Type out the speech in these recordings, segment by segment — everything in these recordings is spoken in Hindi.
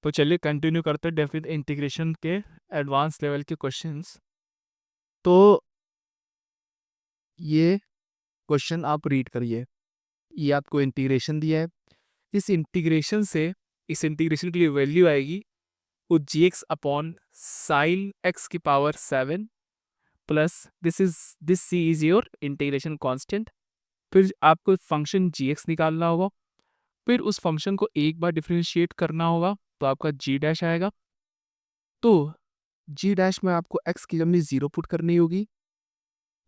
तो चलिए कंटिन्यू करते हैं डेफिनेट इंटीग्रेशन के एडवांस लेवल के क्वेश्चंस। तो ये क्वेश्चन आप रीड करिए। ये आपको इंटीग्रेशन दिया है। इस इंटीग्रेशन की वैल्यू आएगी वो g x upon sine x की power 7 plus this C is your integration constant. फिर आपको फंक्शन जी एक्स निकालना होगा। फिर उस फंक्शन को एक बार डिफरेंशिएट करना होगा तो आपका जी डैश आएगा। तो जी डैश में आपको एक्स की जगह 0 पुट करनी होगी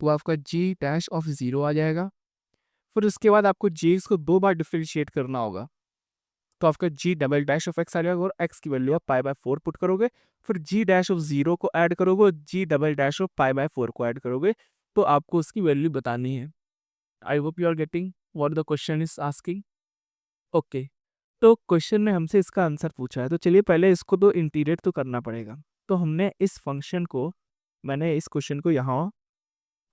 तो आपका जी डैश ऑफ 0 आ जाएगा। फिर उसके बाद आपको जी एक्स को 2 बार डिफरेंशिएट करना होगा तो आपका जी डबल डैश ऑफ एक्स आ जाएगा और एक्स की वैल्यू आप पाई बाय 4 पुट करोगे। फिर जी डैश ऑफ 0 को ऐड करोगे और g double dash of pi by 4 को ऐड करोगे तो आपको उसकी वैल्यू बतानी है। I hope you are getting what the question is asking. Okay, तो क्वेश्चन ने हमसे इसका आंसर पूछा है तो चलिए पहले इसको तो इंटीग्रेट तो करना पड़ेगा। तो हमने इस फंक्शन को मैंने इस क्वेश्चन को यहाँ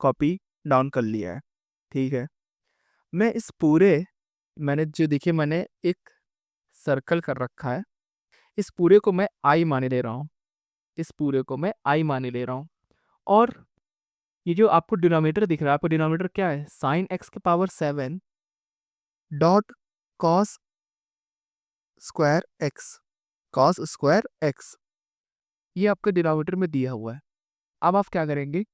कॉपी डाउन कर लिया है। ठीक है, मैं इस पूरे मैंने जो देखिए मैंने एक सर्कल कर रखा है। इस पूरे को मैं आई माने ले रहा हूँ। इस पूरे को मैं आई माने ले रहा हूँ और ये जो आपको डिनोमिनेटर दिख रहा है, आपको डिनोमिनेटर क्या है? साइन एक्स के power 7 dot cos square x, cos square x, ये आपके डिनोमिनेटर में दिया हुआ है। अब आप क्या करेंगे?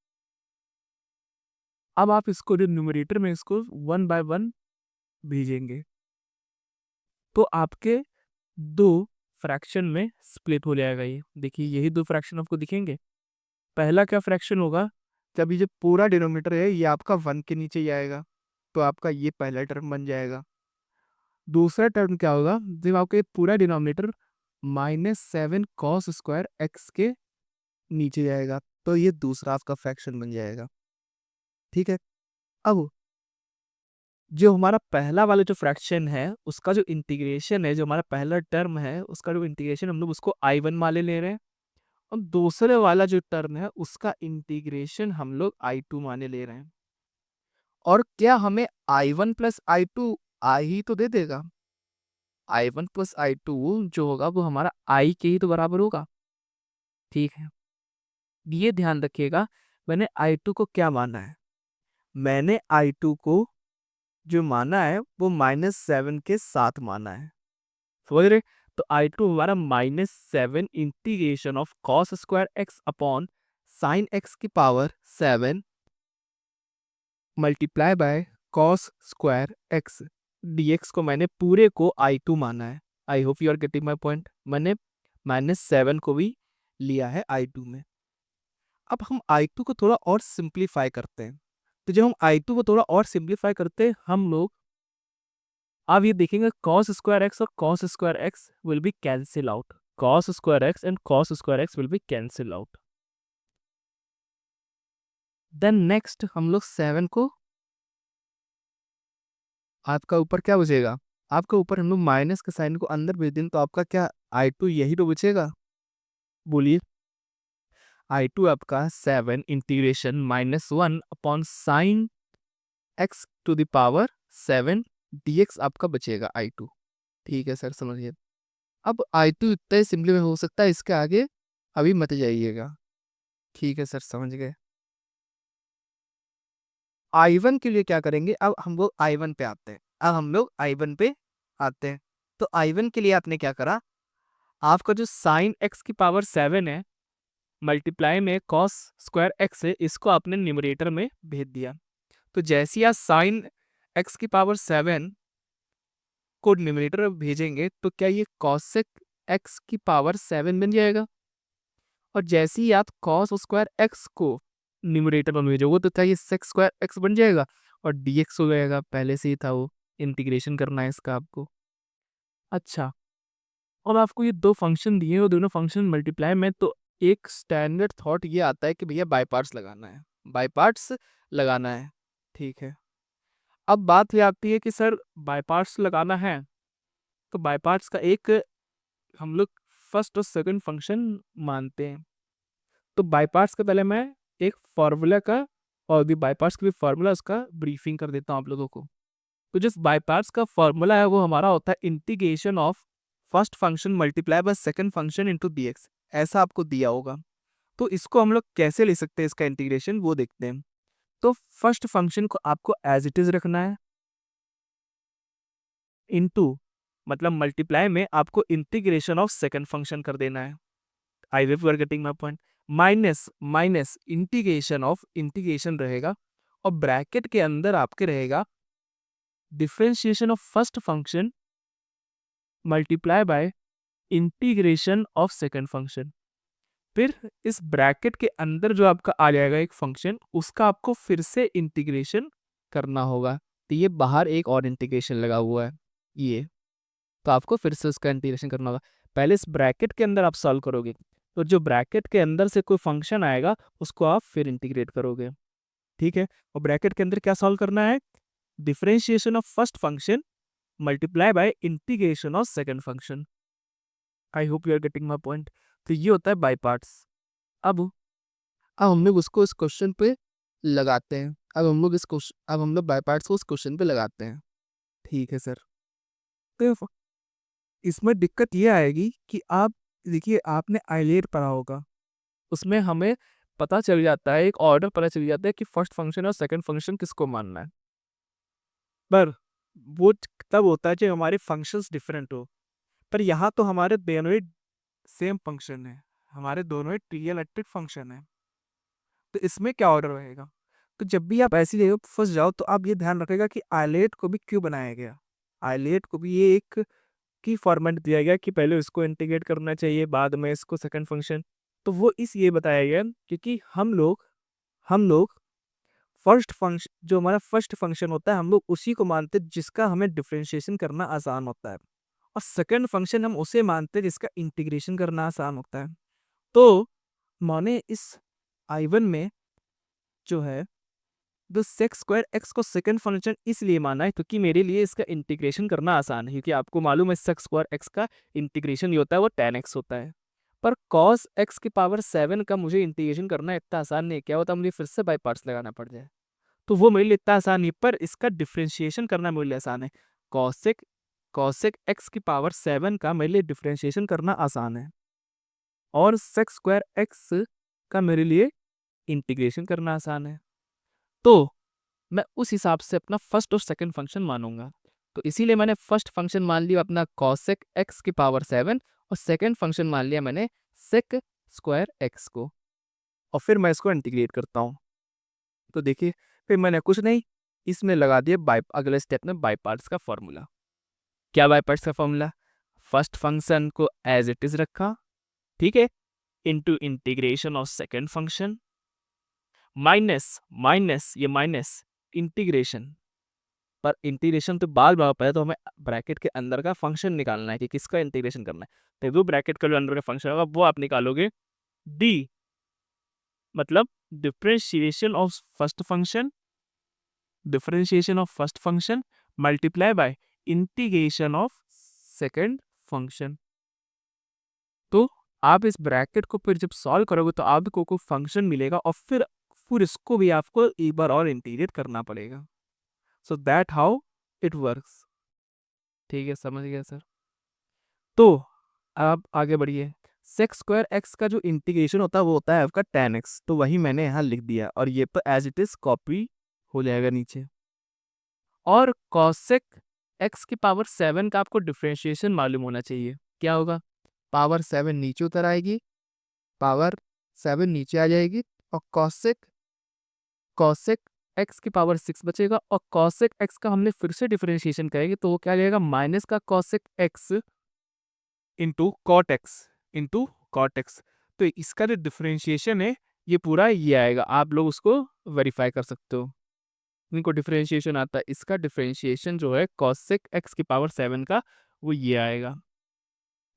अब आप इसको न्यूमरेटर में इसको 1 बाय 1 भेजेंगे तो आपके दो फ्रैक्शन में स्प्लिट हो जाएगा। ये देखिए यही दो फ्रैक्शन आपको दिखेंगे। पहला क्या फ्रैक्शन होगा? जब ये जो पूरा डिनोमिनेटर है ये आपका 1 के नीचे ही आएगा तो आपका ये पहला टर्म बन जाएगा। दूसरा टर्म क्या होगा? जब आपका ये पूरा डिनोमिनेटर -7 कॉस स्क्वायर एक्स के नीचे जाएगा तो ये दूसरा आपका फ्रैक्शन बन जाएगा। ठीक है, अब जो हमारा पहला वाला जो फ्रैक्शन है उसका जो इंटीग्रेशन है, जो हमारा पहला टर्म है उसका जो इंटीग्रेशन हम लोग उसको I1 माने ले रहे हैं और दूसरे वाला जो टर्म है उसका इंटीग्रेशन हम लोग I2 माने ले रहे हैं। और क्या हमें I1 प्लस I2 I ही तो दे देगा? I1 प्लस I2 जो होगा वो हमारा I के ही तो बराबर होगा। ठीक है, ये ध्यान रखिएगा मैंने I2 को क्या माना है। मैंने I2 को जो माना है वो -7 के साथ माना है, समझ रहे? तो I2 हमारा -7 integration of cos square x upon sine x की power 7 multiply by cos square x dx को मैंने पूरे को I2 माना है। I hope you are getting my point. मैंने -7 को भी लिया है I2 में। अब हम I2 को थोड़ा और सिंप्लीफाई करते हैं। तो जब हम I2 को थोड़ा और सिंप्लीफाई करते हैं हम लोग अब ये देखेंगे cos स्क्वायर एक्स और cos square x will be cancel out. cos square x and cos square x will be cancel out. Then next हम लोग 7 को आपका ऊपर क्या बचेगा? आपका ऊपर हम लोग माइनस के साइन को अंदर भेज दें तो आपका क्या I2 यही तो बचेगा? बोलिए। I2 आपका 7 integration -1 upon sine x to the power 7 dx आपका बचेगा I2। ठीक है सर, समझिए। अब I2 इतना ही सिंपली में हो सकता है, इसके आगे अभी मत जाइएगा। ठीक है सर, समझ गए। I1 के लिए क्या करेंगे? अब हम लोग I1 पे आते हैं। तो I1 के लिए आपने क्या करा? आपका जो साइन एक्स की पावर 7 है मल्टीप्लाई में कॉस स्क्वायर एक्स है, इसको आपने न्यूमरेटर में भेज दिया। तो जैसे ही आप साइन एक्स की पावर 7 को न्यूमरेटर में भेजेंगे तो क्या ये कॉसेक एक्स की पावर 7 बन जाएगा? और जैसे ही आप कॉस स्क्वायर एक्स को न्यूमरेटर में भेजोगे तो क्या ये सेक स्क्वायर एक्स बन जाएगा और dx हो जाएगा। पहले से ही था, वो इंटीग्रेशन करना है इसका आपको। अच्छा, और आपको ये दो फंक्शन दिए और दोनों फंक्शन मल्टीप्लाई में, तो एक स्टैंडर्ड थॉट ये आता है कि भैया बाय पार्ट्स लगाना है, बाय पार्ट्स लगाना है। ठीक है, अब बात ये आती है कि सर बाय पार्ट्स लगाना है तो बाय पार्ट्स का एक हम लोग फर्स्ट और सेकंड फंक्शन मानते हैं। तो बाय पार्ट्स का पहले मैं एक फार्मूला का और भी बाय पार्ट्स का भी फार्मूला उसका ब्रीफिंग कर देता हूँ आप लोगों को। तो जिस बाय पार्ट्स का फार्मूला है वो हमारा होता है integration of first function multiply by second function into dx, ऐसा आपको दिया होगा। तो इसको हम लोग कैसे ले सकते हैं, इसका इंटीग्रेशन वो देखते हैं। तो फर्स्ट फंक्शन को आपको एज इट इज रखना है, इनटू मतलब मल्टीप्लाई में आपको इंटीग्रेशन ऑफ सेकंड फंक्शन कर देना है। I will you are getting my point. Minus minus integration of integration रहेगा, और ब्रैकेट के अंदर आपके रहेगा differentiation of first function multiply by integration of second function. फिर इस ब्रैकेट के अंदर जो आपका आ जाएगा एक फंक्शन, उसका आपको फिर से इंटीग्रेशन करना होगा। तो ये बाहर एक और इंटीग्रेशन लगा हुआ है ये, तो आपको फिर से उसका इंटीग्रेशन करना होगा। पहले इस ब्रैकेट के अंदर आप सॉल्व करोगे, तो जो ब्रैकेट के अंदर से कोई फंक्शन आएगा उसको आप फिर इंटीग्रेट करोगे, ठीक है। और ब्रैकेट के अंदर क्या सॉल्व करना है, differentiation of first function multiply by integration of second function. I hope you are getting my point. तो ये होता है बाय पार्ट्स। अब हम लोग उसको इस क्वेश्चन पे लगाते हैं। अब हम लोग बाय पार्ट्स को उस क्वेश्चन पे लगाते हैं, ठीक है सर। तो इसमें दिक्कत ये आएगी कि आप देखिए, आपने आइलेट पढ़ा होगा, उसमें हमें पता चल जाता है, एक ऑर्डर पता चल जाता है कि फर्स्ट फंक्शन और सेकंड फंक्शन किसको मानना है। पर वो तब होता है जब हमारे फंक्शंस डिफरेंट हो। पर यहाँ तो हमारे दोनों ही सेम फंक्शन है, हमारे दोनों ही ट्रिगोनोमेट्रिक फंक्शन है, तो इसमें क्या ऑर्डर रहेगा। तो जब भी आप ऐसी जगह फंस जाओ, तो आप ये ध्यान रखेगा कि आइलेट को भी क्यों बनाया गया। आइलेट को भी ये एक की फॉर्मेट दिया गया कि पहले उसको इंटीग्रेट करना चाहिए, बाद में इसको सेकंड फंक्शन। तो वो ये बताया गया क्योंकि हम लोग फर्स्ट फंक्शन, जो हमारा फर्स्ट फंक्शन होता है, हम लोग उसी को मानते हैं जिसका हमें डिफरेंशिएशन करना आसान होता है, और सेकंड फंक्शन हम उसे मानते हैं जिसका इंटीग्रेशन करना आसान होता है। तो मैंने इस I1 में जो है तो सेक्स स्क्वायर एक्स को सेकंड फंक्शन इसलिए माना है क्योंकि मेरे लिए इसका इंटीग्रेशन करना आसान है, क्योंकि आपको मालूम है सेक्स स्क्वायर एक्स का इंटीग्रेशन ये होता है वो tan x होता है। पर cos x की पावर 7 का मुझे इंटीग्रेशन करना इतना आसान नहीं है, क्या होता मुझे फिर से बाई पार्ट्स लगाना पड़ जाए, तो वो मेरे लिए इतना आसान नहीं, पर इसका डिफ्रेंशिएशन करना मेरे लिए आसान है। कॉसेक एक्स की पावर 7 का मेरे लिए डिफ्रेंशिएशन करना आसान है, और सेक्स स्क्वायर एक्स का मेरे लिए इंटीग्रेशन करना आसान है। तो मैं उस हिसाब से अपना फर्स्ट और सेकंड फंक्शन मानूंगा। तो इसीलिए मैंने फर्स्ट फंक्शन मान लिया अपना कॉसेक एक्स की पावर 7, और सेकंड फंक्शन मान लिया मैंने सेक स्क्वायर एक्स को, और फिर मैं इसको इंटीग्रेट करता हूँ। तो देखिए, फिर मैंने कुछ नहीं, इसमें लगा दिया बाय, अगले स्टेप में बाय पार्ट्स का फॉर्मूला। क्या बाय पार्ट्स का फॉर्मूला, फर्स्ट फंक्शन को एज इट इज रखा, ठीक है, into integration of second function minus minus ये माइनस इंटीग्रेशन, पर इंटीग्रेशन तो बाल बाल पहले तो हमें ब्रैकेट के अंदर का फंक्शन निकालना है कि किसका इंटीग्रेशन करना है। तो वो ब्रैकेट का जो अंदर का फंक्शन होगा वो आप निकालोगे, डी मतलब differentiation of first function multiply by integration of second function. तो आप इस ब्रैकेट को फिर जब सॉल्व करोगे तो आपको कोई फंक्शन मिलेगा, और फिर इसको भी आपको एक बार और इंटीग्रेट करना पड़ेगा। So that how it works, ठीक है, समझ गया सर। तो आप आगे बढ़िए, सेक्स स्क्वायर एक्स का जो इंटीग्रेशन होता है वो होता है आपका tan x, तो वही मैंने यहाँ लिख दिया, और ये पर एज इट इज कॉपी हो जाएगा नीचे। और कॉसेक एक्स की पावर 7 का आपको डिफरेंशिएशन मालूम होना चाहिए, क्या होगा, पावर 7 नीचे उतर आएगी, पावर 7 नीचे आ जाएगी, और कॉसेक कॉसेक एक्स की पावर 6 बचेगा, और कॉसेक एक्स का हमने फिर से डिफरेंशिएशन करेंगे तो वो क्या आ जाएगा, माइनस का cosec x into cot x. तो इसका जो डिफरेंशिएशन है ये पूरा ये आएगा, आप लोग उसको वेरीफाई कर सकते हो, इनको डिफरेंशिएशन आता है, इसका डिफरेंशिएशन जो है कॉसेक एक्स की पावर 7 का वो ये आएगा,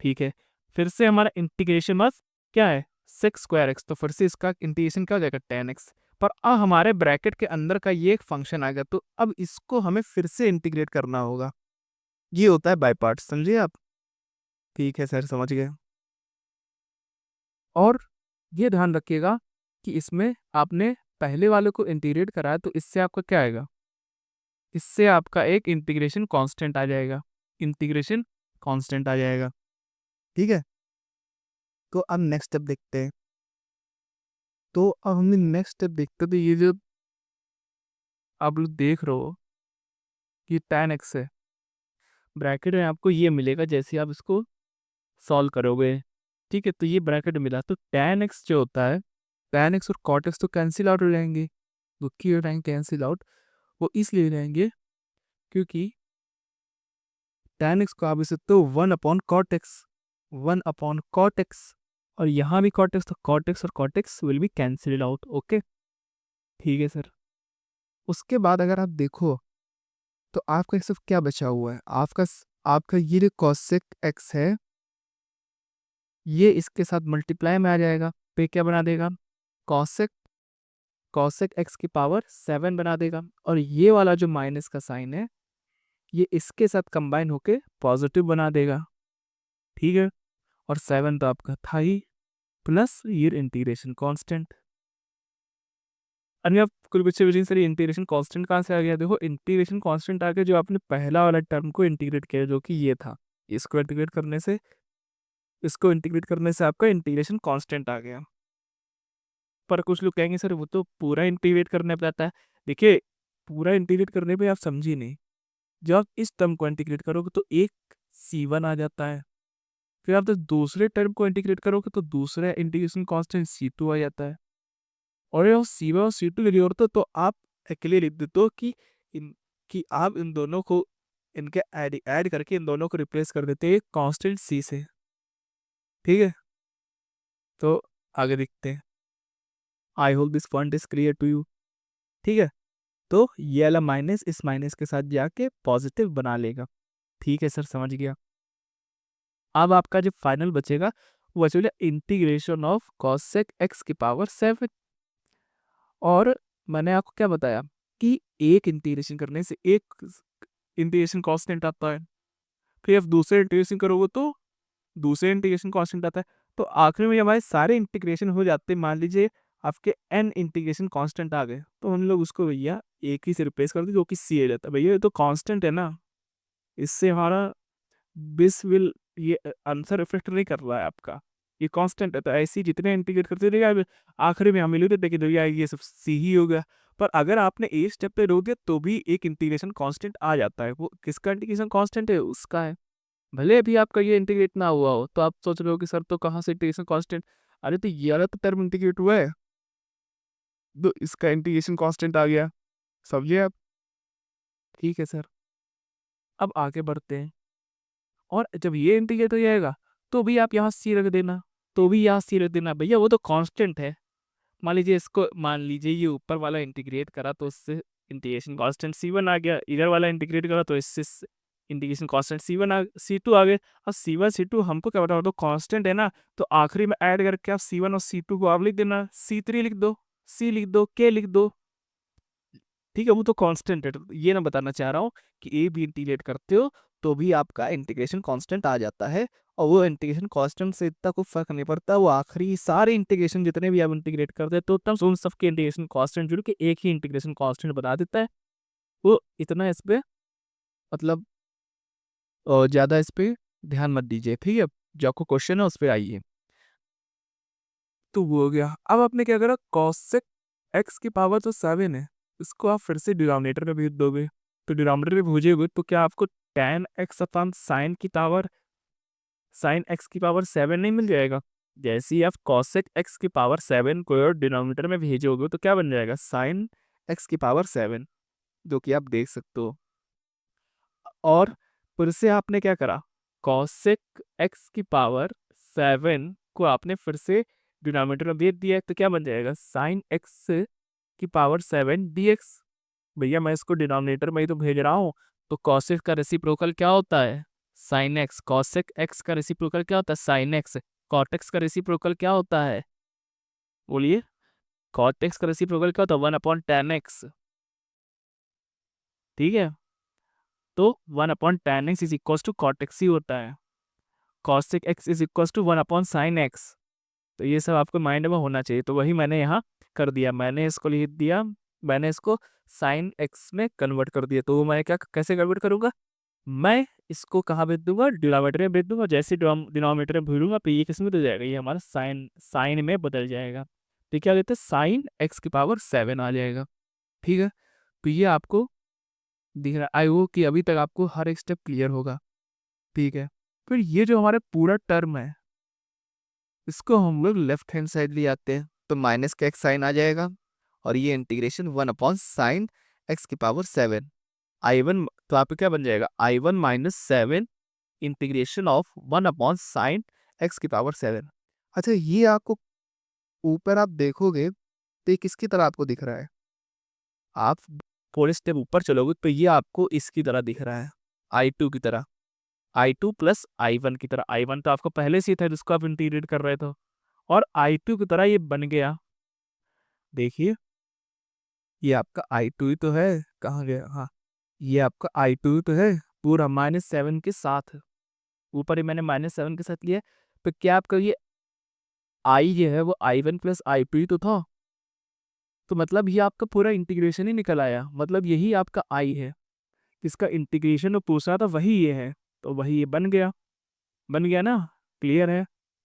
ठीक है। फिर से हमारा इंटीग्रेशन बस क्या है, सेक्स स्क्वायर एक्स, तो फिर से इसका इंटीग्रेशन क्या हो जाएगा tan x। पर अब हमारे ब्रैकेट के अंदर का ये एक फंक्शन आ गया, तो अब इसको हमें फिर से इंटीग्रेट करना होगा, ये होता है बाय पार्ट्स, समझिए आप, ठीक है सर, समझ गए। और ये ध्यान रखिएगा कि इसमें आपने पहले वाले को इंटीग्रेट कराया, तो इससे आपका क्या आएगा, इससे आपका एक इंटीग्रेशन कांस्टेंट आ जाएगा, इंटीग्रेशन कांस्टेंट आ जाएगा। ठीक है, तो अब नेक्स्ट स्टेप देखते हैं। तो अब हमने नेक्स्ट स्टेप देखते तो ये जो आप लोग देख रहे हो ये tan x है, ब्रैकेट में आपको ये मिलेगा जैसे आप इसको सॉल्व करोगे। ठीक है, तो ये ब्रैकेट मिला तो tan x जो होता है, tan x और cot x तो कैंसिल आउट हो जाएंगे। वो क्यों हो जाएंगे कैंसिल आउट? वो इसलिए हो जाएंगे क्योंकि tan x को आप लिख सकते हो 1/cot x, 1/cot x, और यहाँ भी cot x, तो cot x और cot x will be cancelled out. Okay, ठीक है सर। उसके बाद अगर आप देखो तो आपका सिर्फ क्या बचा हुआ है, आपका ये जो cosec x है ये इसके साथ मल्टीप्लाई में आ जाएगा, पे क्या बना देगा, cosec cosec x की पावर 7 बना देगा, और ये वाला जो माइनस का साइन है ये इसके साथ कंबाइन होके पॉजिटिव बना देगा। ठीक है, और 7 तो आपका था ही, प्लस ये इंटीग्रेशन कांस्टेंट। अब कुल बच्चे पूछेंगे सर इंटीग्रेशन कांस्टेंट कहाँ से आ गया? देखो इंटीग्रेशन कांस्टेंट आ गया जो आपने पहला वाला टर्म को इंटीग्रेट किया जो कि ये था, इसको इंटीग्रेट करने से आपका इंटीग्रेशन कांस्टेंट आ गया। पर कुछ लोग कहेंगे सर वो तो पूरा इंटीग्रेट करने पे आता है। देखिए पूरा इंटीग्रेट करने पे आप समझी नहीं, जब आप इस टर्म को इंटीग्रेट करोगे तो एक C1 आ जाता है, फिर आप तो दूसरे टर्म को इंटीग्रेट करोगे तो दूसरा इंटीग्रेशन कांस्टेंट C2 आ जाता है, और ये C1 और C2 की जरूरत है तो आप अकेले लिख देते हो कि आप इन दोनों को इनके ऐड करके इन दोनों को रिप्लेस कर देते हैं कांस्टेंट C से। ठीक है, तो आगे देखते हैं। I hope this point is clear to you. ठीक है, तो ये वाला माइनस इस माइनस के साथ जाके पॉजिटिव बना लेगा। ठीक है सर, समझ गया। अब आपका जो फाइनल बचेगा वो बचेगा इंटीग्रेशन ऑफ cosec x की पावर 7। और मैंने आपको क्या बताया कि एक इंटीग्रेशन करने से एक इंटीग्रेशन कांस्टेंट आता है, फिर आप दूसरे इंटीग्रेशन करोगे तो दूसरे इंटीग्रेशन कांस्टेंट आता है, तो आखिर में हमारे सारे इंटीग्रेशन हो जाते हैं। मान लीजिए आपके n इंटीग्रेशन कांस्टेंट आ गए तो हम लोग उसको भैया एक ही से रिप्लेस कर दे जो कि c आ जाता है। भैया ये तो कांस्टेंट है ना, इससे हमारा बिस विल ये आंसर इफेक्ट नहीं कर रहा है आपका, ये कांस्टेंट है। तो ऐसे ही जितने इंटीग्रेट करते रहिए आखिरी में हम मिले थे कि भैया ये सब सी ही हो गया। पर अगर आपने ए स्टेप पे रोक दिया तो भी एक इंटीग्रेशन कांस्टेंट आ जाता है। वो किसका इंटीग्रेशन कांस्टेंट है? उसका है। भले अभी आपका ये इंटीग्रेट ना हुआ हो तो आप सोच रहे हो कि सर तो कहाँ से इंटीग्रेशन कांस्टेंट, अरे तो ये वाला तो टर्म इंटीग्रेट हुआ है तो इसका इंटीग्रेशन कांस्टेंट आ गया, समझिए आप। ठीक है सर, अब आगे बढ़ते हैं। और जब ये इंटीग्रेट हो जाएगा तो भी आप यहाँ सी रख देना, तो भी यहाँ सी रख देना, भैया वो तो कांस्टेंट है। मान लीजिए ये ऊपर वाला इंटीग्रेट करा तो उससे इंटीग्रेशन कांस्टेंट C1 आ गया, इधर वाला इंटीग्रेट करा तो इससे इंटीग्रेशन कांस्टेंट C2 आ गए। अब C1 C2 हमको क्या बताओ, तो कांस्टेंट है ना, तो आखिरी में ऐड करके आप C1 और C2 को आप लिख देना, C3 लिख दो, C लिख दो, K लिख दो। ठीक है, वो तो कांस्टेंट है। तो ये ना बताना चाह रहा हूँ कि ए भी इंटीग्रेट करते हो तो भी आपका इंटीग्रेशन कांस्टेंट आ जाता है, और वो इंटीग्रेशन कांस्टेंट से इतना कोई फर्क नहीं पड़ता। वो आखिरी सारे इंटीग्रेशन जितने भी आप इंटीग्रेट करते हैं तो तब उन सबके इंटीग्रेशन कांस्टेंट जुड़ के एक ही इंटीग्रेशन कांस्टेंट बता देता है। वो इतना इस पे मतलब ज़्यादा इस पे ध्यान मत दीजिए। ठीक है, जो आपको क्वेश्चन है उस पर आइए। तो वो हो गया। अब आपने क्या करा, cosec x की पावर तो 7 है, इसको आप फिर से डिनोमिनेटर में भेज दोगे। तो डिनोमिनेटर में भेजोगे तो क्या आपको tan x अपन साइन x की पावर 7 नहीं मिल जाएगा? जैसे ही आप cosec x की पावर 7 को डिनोमिनेटर में भेजोगे तो क्या बन जाएगा, साइन x की पावर 7, जो कि आप देख सकते हो। और फिर से आपने क्या करा, cosec x की पावर 7 को आपने फिर से डिनोमिनेटर में भेज दिया है, तो क्या बन जाएगा, साइन x की पावर 7 dx। भैया मैं इसको डिनोमिनेटर में ही तो भेज रहा हूँ। तो cosec का रेसिप्रोकल क्या होता है, साइन x। cosec x का रेसिप्रोकल क्या होता है, साइन x। cot x का रेसिप्रोकल क्या होता है, बोलिए। cot x का रेसिप्रोकल क्या होता है, 1/tan x। ठीक है, तो 1/tan x is equal to cot x ही होता है। cosec x is equal to 1/sin x। तो ये सब आपको माइंड में होना चाहिए, तो वही मैंने यहाँ कर दिया। मैंने इसको लिख दिया, मैंने इसको साइन x में कन्वर्ट कर दिया। तो मैं क्या कैसे कन्वर्ट करूँगा, मैं इसको कहाँ भेज दूंगा, डिनोमिनेटर में भेज दूंगा। जैसे डिनोमिनेटर में भेजूंगा तो ये किस में बदल जाएगा, ये हमारा साइन में बदल जाएगा। तो क्या देते हैं, साइन एक्स की पावर 7 आ जाएगा। ठीक है, तो ये आपको दिख रहा है। आई होप कि अभी तक आपको हर एक स्टेप क्लियर होगा। ठीक है, फिर ये जो हमारा पूरा टर्म है इसको हम लोग लेफ्ट हैंड साइड ले आते हैं, तो माइनस का एक्स साइन आ जाएगा और ये इंटीग्रेशन 1/sin एक्स की पावर 7 I1, तो आपको क्या बन जाएगा, I1 minus 7 integration of 1/sin x की पावर 7। अच्छा, ये आपको ऊपर आप देखोगे तो ये किसकी तरह आपको दिख रहा है, आप थोड़े स्टेप ऊपर चलोगे तो ये आपको इसकी तरह दिख रहा है, I2 की तरह, I2 प्लस I1 की तरह। I1 तो आपको पहले से ही था जिसको आप इंटीग्रेट कर रहे थे, और I2 की तरह ये बन गया। देखिए ये आपका I2 ही तो है, कहाँ गया, हाँ ये आपका I2 ही तो है, पूरा -7 के साथ। ऊपर ही मैंने -7 के साथ लिया, तो क्या आपका ये I जो है वो I1 प्लस I2 ही तो था। तो मतलब ये आपका पूरा इंटीग्रेशन ही निकल आया, मतलब यही आपका I है। इसका इंटीग्रेशन जो पूछ रहा था वही ये है, तो वही ये बन गया। बन गया ना, क्लियर है,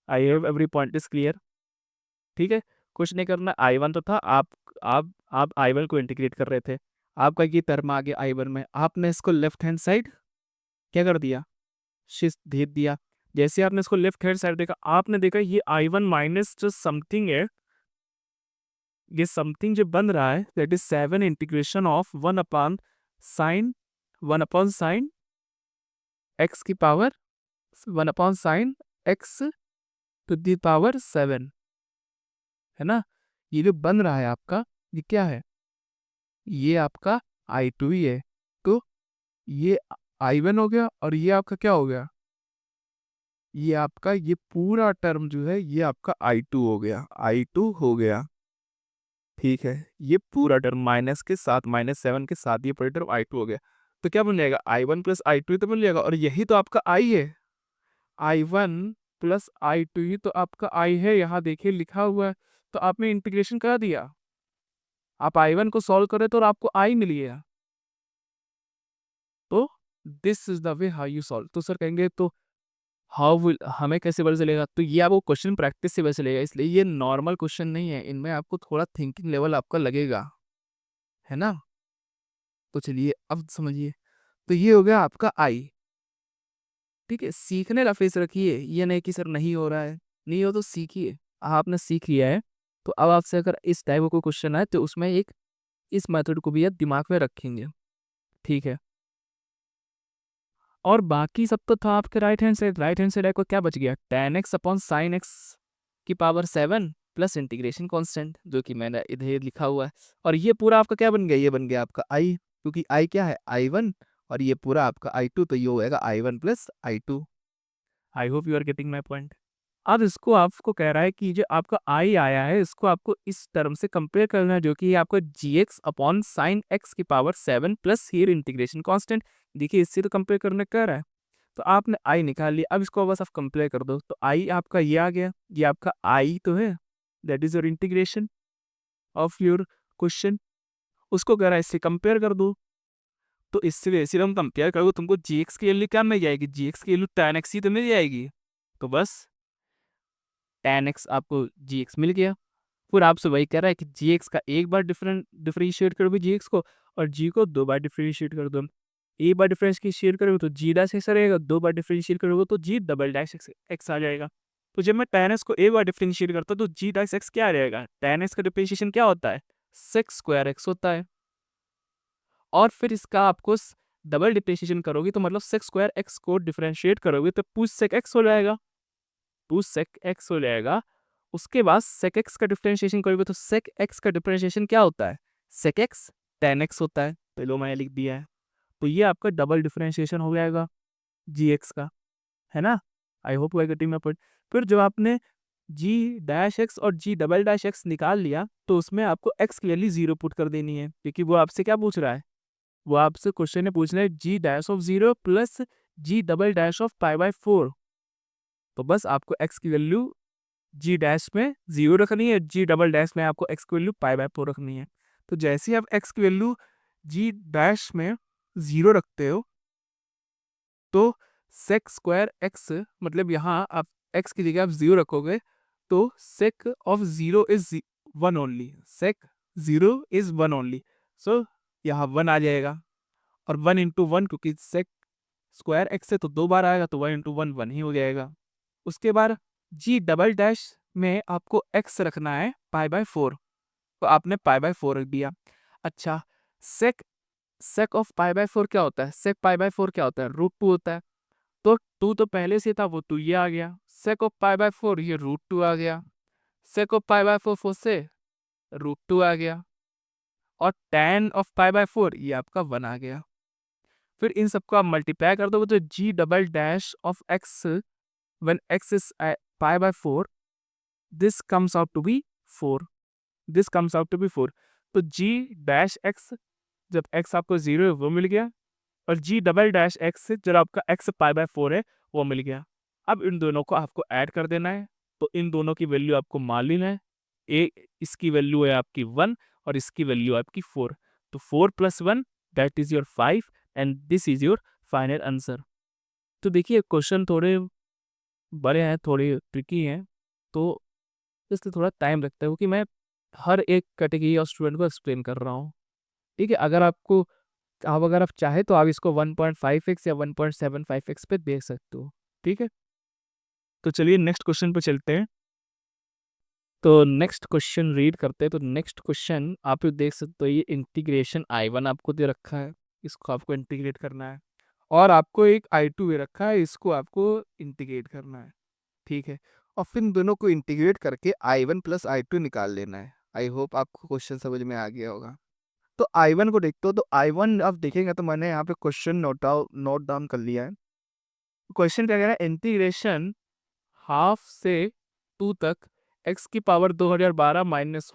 I have every point is clear. ठीक है, कुछ नहीं करना, I1 तो था, आप I1 को इंटीग्रेट कर रहे थे, आपका ये टर्म आ गया I1 में, आपने इसको लेफ्ट हैंड साइड क्या कर दिया, शिफ्ट भेज दिया। जैसे आपने इसको लेफ्ट हैंड साइड देखा, आपने देखा ये I1 माइनस जो समथिंग है, ये समथिंग जो बन रहा है that is 7 integration of 1/sin x की power 1/sin x to the power 7, है ना। ये जो बन रहा है आपका, ये क्या है, ये आपका I2 ही है, तो ये I1 हो गया और ये आपका क्या हो गया, ये आपका ये पूरा टर्म जो है ये आपका I2 हो गया, I2 हो गया। ठीक है, ये पूरा टर्म माइनस के साथ, -7 के साथ ये पूरा टर्म I2 हो गया। तो क्या बन जाएगा, I1 प्लस I2 ही तो बन जाएगा, और यही तो आपका I है। I1 प्लस I2 ही तो आपका I है, यहाँ देखिए लिखा हुआ है। तो आपने इंटीग्रेशन करा दिया, आप I1 को सॉल्व करे तो और आपको I मिल गया। तो this is the way how you solve. तो सर कहेंगे तो हाउ विल, हमें कैसे पता चलेगा, तो ये आपको क्वेश्चन प्रैक्टिस से पता चलेगा, इसलिए ये नॉर्मल क्वेश्चन नहीं है, इनमें आपको थोड़ा थिंकिंग लेवल आपका लगेगा, है ना। तो चलिए अब समझिए, तो ये हो गया आपका आई। ठीक है, सीखने का फेस रखिए, ये नहीं कि सर नहीं हो रहा है, नहीं हो तो सीखिए। आपने सीख लिया है, तो अब आपसे अगर इस टाइप का कोई क्वेश्चन आए तो उसमें एक इस मेथड को भी आप दिमाग में रखेंगे। ठीक है, और बाकी सब तो था आपके right hand side. Right hand side आपको क्या बच गया, tan x upon sine x की पावर 7 प्लस इंटीग्रेशन कांस्टेंट, जो कि मैंने इधर लिखा हुआ है। और ये पूरा आपका क्या बन गया, ये बन गया आपका I, क्योंकि I क्या है, I1, और ये पूरा आपका I2, तो ये होएगा I1 plus I2। I hope you are getting my point. अब इसको आपको कह रहा है कि जो आपका आई आया है इसको आपको इस टर्म से कंपेयर करना है, जो कि आपका gx अपॉन साइन एक्स की power 7 plus here integration constant. देखिए इससे तो कंपेयर करने कह रहा है, तो आपने आई निकाल लिया। अब इसको बस आप कंपेयर कर दो, तो आई आपका ये आ गया, ये आपका आई तो है, that is your integration of your question. उसको कह रहा है इससे कंपेयर कर दो, तो इससे वैसे हम कंपेयर करोगे तुमको gx की वैल्यू क्या मिल जाएगी, gx की वैल्यू tan x ही तो मिल जाएगी। तो बस tan x आपको gx मिल गया। फिर आपसे वही कह रहा है कि gx का एक बार डिफरेंशिएट करो भी gx को, और g को 2 बार डिफरेंशिएट कर दो। एक बार डिफरेंशिएट करोगे तो g डैश x रहेगा, 2 बार डिफरेंशिएट करोगे तो g डबल डैश x आ जाएगा। तो जब मैं tan x को एक बार डिफरेंशिएट करता हूँ तो g डैश x क्या आ जाएगा, tan x का डिफरेंशिएशन क्या होता है, sec स्क्वायर x होता है। और फिर इसका आपको डबल डिफरेंशिएशन करोगे तो मतलब sec स्क्वायर x को डिफरेंशिएट करोगे तो पूछ sec x हो जाएगा, पूछ sec x हो जाएगा। उसके बाद sec x का डिफरेंशिएशन करोगे तो sec x का डिफरेंशिएशन क्या होता है, sec x tan x होता है। तो लो मैंने लिख दिया है, तो ये आपका डबल डिफरेंशिएशन हो जाएगा gx का, है ना। I hope you are getting my point. फिर जब आपने g डैश x और g डबल डैश x निकाल लिया तो उसमें आपको x क्लियरली 0 पुट कर देनी है, क्योंकि वो आपसे क्या पूछ रहा है, वो आपसे क्वेश्चन में पूछ रहा है g dash of 0 plus g double dash of π/4। तो बस आपको x की वैल्यू g डैश में 0 रखनी है, g डबल डैश में आपको x की वैल्यू π/4 रखनी है। तो जैसे ही आप x की वैल्यू g डैश में 0 रखते हो तो सेक स्क्वायर एक्स मतलब यहाँ आप एक्स की जगह आप 0 रखोगे तो sec of 0 is 1 only, sec 0 is 1 only, so यहाँ 1 आ जाएगा। और 1 इंटू 1 क्योंकि सेक स्क्वायर एक्स है तो 2 बार आएगा तो 1 इंटू 1 1 ही हो जाएगा। उसके बाद जी डबल डैश में आपको एक्स रखना है पाई बाय 4, तो आपने पाई बाय 4 रख दिया। अच्छा, सेक सेक ऑफ पाई बाय 4 क्या होता है? सेक पाई बाय 4 क्या होता है? √2 होता है। तो 2 तो पहले से था, वो 2 ये आ गया। सेक ऑफ पाई बाय 4 ये √2 आ गया। सेक ऑफ पाई बाय 4 से √2 आ गया। और tan ऑफ पाई बाय 4 ये आपका 1 आ गया। फिर इन सबको आप मल्टीप्लाई कर दो तो g double dash of x when x is pi by 4 this comes out to be 4, this comes out to be 4। तो जी डैश एक्स जब एक्स आपको 0 है वो मिल गया, और जी डबल डैश एक्स जब आपका एक्स पाई बाय 4 है वो मिल गया। अब इन दोनों को आपको ऐड कर देना है, तो इन दोनों की वैल्यू आपको मान लेना है। इसकी वैल्यू है आपकी 1 और इसकी वैल्यू आपकी 4, तो 4 + 1 that is your 5 and this is your final answer. तो देखिए क्वेश्चन थोड़े बड़े हैं, थोड़े ट्रिकी हैं, तो इसलिए थोड़ा टाइम लगता है क्योंकि मैं हर एक कैटेगरी ऑफ स्टूडेंट को एक्सप्लेन कर रहा हूँ। ठीक है, अगर आप चाहे तो आप इसको 1.5x या 1.75x पे देख सकते हो। ठीक है, तो चलिए नेक्स्ट क्वेश्चन पे चलते हैं। तो नेक्स्ट क्वेश्चन रीड करते हैं। तो नेक्स्ट क्वेश्चन आप देख सकते हो, ये इंटीग्रेशन I1 आपको दे रखा है, इसको आपको इंटीग्रेट करना है, और आपको एक I2 दे रखा है, इसको आपको इंटीग्रेट करना है। ठीक है, और फिर इन दोनों को इंटीग्रेट करके I1 + I2 निकाल लेना है। आई होप आपको क्वेश्चन समझ में आ गया होगा। तो I1 को देखते हो, तो I1 आप देखेंगे तो मैंने यहाँ पे क्वेश्चन नोट डाउन कर लिया है। क्वेश्चन क्या कह रहा है? इंटीग्रेशन हाफ से 2 तक x की पावर 2012 -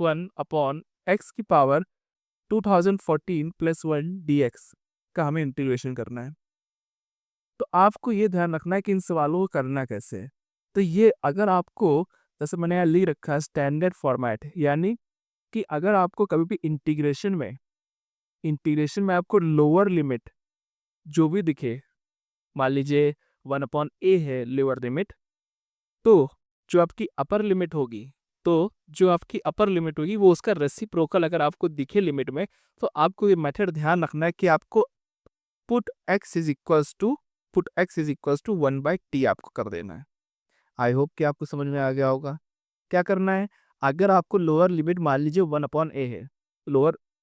1 अपॉन x की पावर 2014 + 1 dx का हमें इंटीग्रेशन करना है। तो आपको ये ध्यान रखना है कि इन सवालों को करना कैसे है। तो ये अगर आपको, जैसे मैंने यहाँ लिख रखा है स्टैंडर्ड फॉर्मेट, यानी कि अगर आपको कभी भी इंटीग्रेशन में आपको लोअर लिमिट जो भी दिखे, मान लीजिए 1/a है लोअर लिमिट, तो जो आपकी अपर लिमिट होगी वो उसका रेसिप्रोकल अगर आपको दिखे लिमिट में, तो आपको ये मेथड ध्यान रखना है कि आपको put x is equals to 1/t आपको कर देना है। आई होप कि आपको समझ में आ गया होगा। क्या करना है? अगर आपको लोअर लिमिट मान लीजिए 1/a है,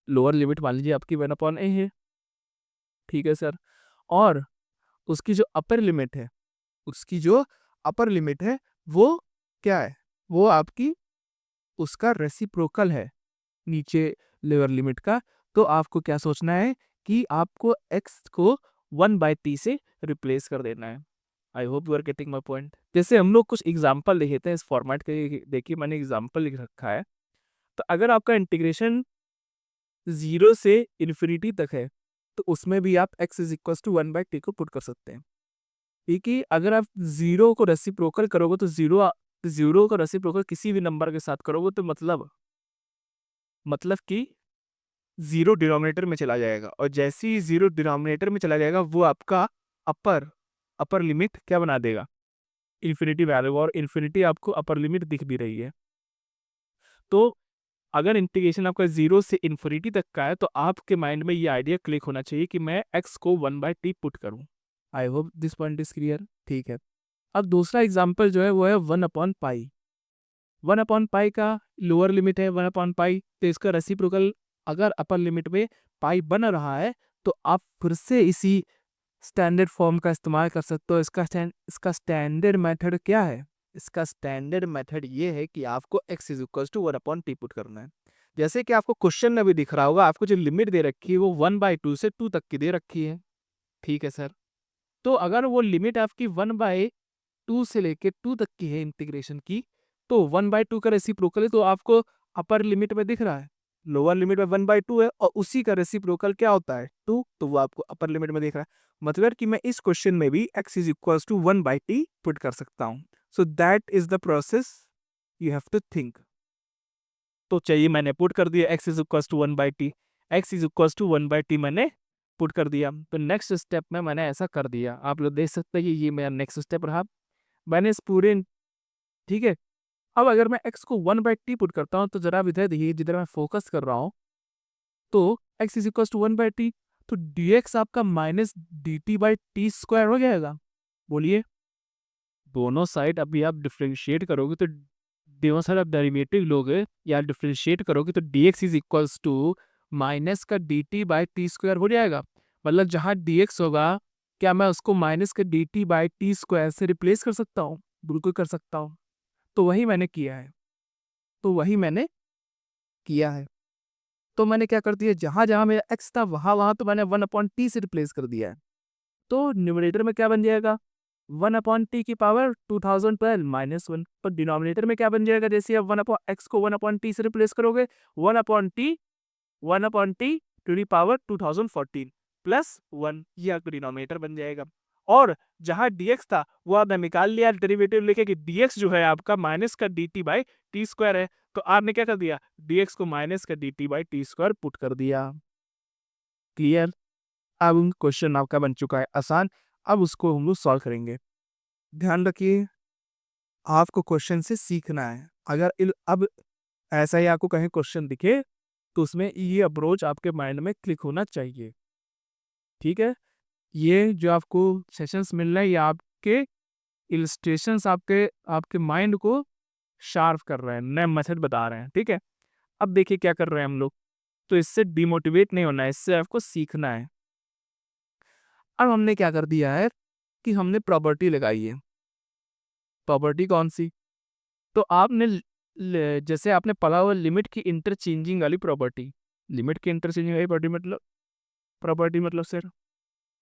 लोअर लिमिट मान लीजिए आपकी 1/a है, ठीक है सर, और उसकी जो अपर लिमिट है वो क्या है? वो आपकी उसका रेसिप्रोकल है नीचे लोअर लिमिट का। तो आपको क्या सोचना है कि आपको x को 1/t से रिप्लेस कर देना है। I hope you are getting my point. जैसे हम लोग कुछ एग्जाम्पल लिखते हैं इस फॉर्मेट के, देखिए मैंने एग्जाम्पल लिख रखा है। तो अगर आपका इंटीग्रेशन 0 से इन्फिनिटी तक है, तो उसमें भी आप x is equal to 1/t को पुट कर सकते हैं। क्योंकि अगर आप 0 को रेसिप्रोकल करोगे तो 0 का रेसिप्रोकल किसी भी नंबर के साथ करोगे तो मतलब कि 0 डिनोमिनेटर में चला जाएगा, और जैसे ही 0 डिनोमिनेटर में चला जाएगा वो आपका अपर लिमिट क्या बना देगा? इन्फिनिटी वैल्यू, और इन्फिनिटी आपको अपर लिमिट दिख भी रही है। तो अगर इंटीग्रेशन आपका 0 से इन्फिनिटी तक का है तो आपके माइंड में ये आइडिया क्लिक होना चाहिए कि मैं x को 1/t पुट करूं। आई hope this point is clear. ठीक है, अब दूसरा एग्जाम्पल जो है वो है 1/π। 1/π का लोअर लिमिट है 1/π, तो इसका रेसिप्रोकल अगर अपर लिमिट में पाई बन रहा है तो आप फिर से इसी स्टैंडर्ड फॉर्म का इस्तेमाल कर सकते हो। इसका स्टैंडर्ड मेथड क्या है? इसका स्टैंडर्ड मेथड ये है कि आपको x is equal to 1/t put करना है। जैसे कि आपको क्वेश्चन में भी दिख रहा होगा, आपको जो लिमिट दे रखी है वो 1/2 से 2 तक की दे रखी है। ठीक है सर, तो अगर वो लिमिट आपकी 1/2 से लेके 2 तक की है इंटीग्रेशन की, तो 1/2 का रेसिप्रोकल है, तो आपको अपर लिमिट में दिख रहा है, लोअर लिमिट में 1/2 है, और उसी का रेसिप्रोकल क्या होता है 2, तो वो आपको अपर लिमिट में दिख रहा है। मतलब कि मैं इस क्वेश्चन में भी x is equal to 1/t put कर सकता हूँ। So that is the process you have to think. तो चाहिए मैंने पुट कर दिया x is equal to 1/t, x is equal to 1/t मैंने पुट कर दिया। तो नेक्स्ट स्टेप में मैंने ऐसा कर दिया, आप लोग देख सकते हैं कि ये मेरा नेक्स्ट स्टेप रहा। मैंने इस पूरे, ठीक है, अब अगर मैं x को 1/t पुट करता हूँ तो जरा आप इधर देखिए, जिधर मैं फोकस कर रहा हूँ, तो x is equal to 1/t, तो dx आपका माइनस dt/t² हो जाएगा। बोलिए, दोनों साइड अभी आप डिफ्रेंशिएट करोगे तो दोनों साइड आप डेरिवेटिव लोगे या डिफ्रेंशिएट करोगे तो dx is equals to minus का dt/t² हो जाएगा। मतलब जहाँ dx होगा, क्या मैं उसको माइनस के dt/t² से रिप्लेस कर सकता हूँ? बिल्कुल कर सकता हूँ। तो वही मैंने किया है, तो वही मैंने किया है। तो मैंने क्या कर दिया, जहाँ जहाँ मेरा x था वहाँ वहाँ तो मैंने 1/t से रिप्लेस कर दिया है। तो न्यूमरेटर में क्या बन जाएगा, 1/t की पावर 2012 माइनस 1। पर डिनोमिनेटर में क्या बन जाएगा, जैसे आप 1/x को 1/t से रिप्लेस करोगे, 1/t to the power 2014 plus 1, ये आपका डिनोमिनेटर बन जाएगा। और जहाँ dx था वो आपने निकाल लिया डेरिवेटिव लेके कि dx जो है आपका माइनस का dt/t² है, तो आपने क्या कर दिया, dx को माइनस का dt/t² पुट कर दिया। क्लियर? अब क्वेश्चन आपका बन चुका है आसान, अब उसको हम लोग सॉल्व करेंगे। ध्यान रखिए, आपको क्वेश्चन से सीखना है। अगर अब ऐसा ही आपको कहीं क्वेश्चन दिखे तो उसमें ये अप्रोच आपके माइंड में क्लिक होना चाहिए। ठीक है, ये जो आपको सेशंस मिल रहे हैं, ये आपके इलस्ट्रेशंस आपके आपके माइंड को शार्प कर रहे हैं, नए मेथड बता रहे हैं। ठीक है, अब देखिए क्या कर रहे हैं हम लोग। तो इससे डिमोटिवेट नहीं होना है, इससे आपको सीखना है। अब हमने क्या कर दिया है कि हमने प्रॉपर्टी लगाई है। प्रॉपर्टी कौन सी? तो आपने जैसे आपने पढ़ा हुआ लिमिट की इंटरचेंजिंग वाली प्रॉपर्टी। लिमिट की इंटरचेंजिंग वाली प्रॉपर्टी मतलब सर,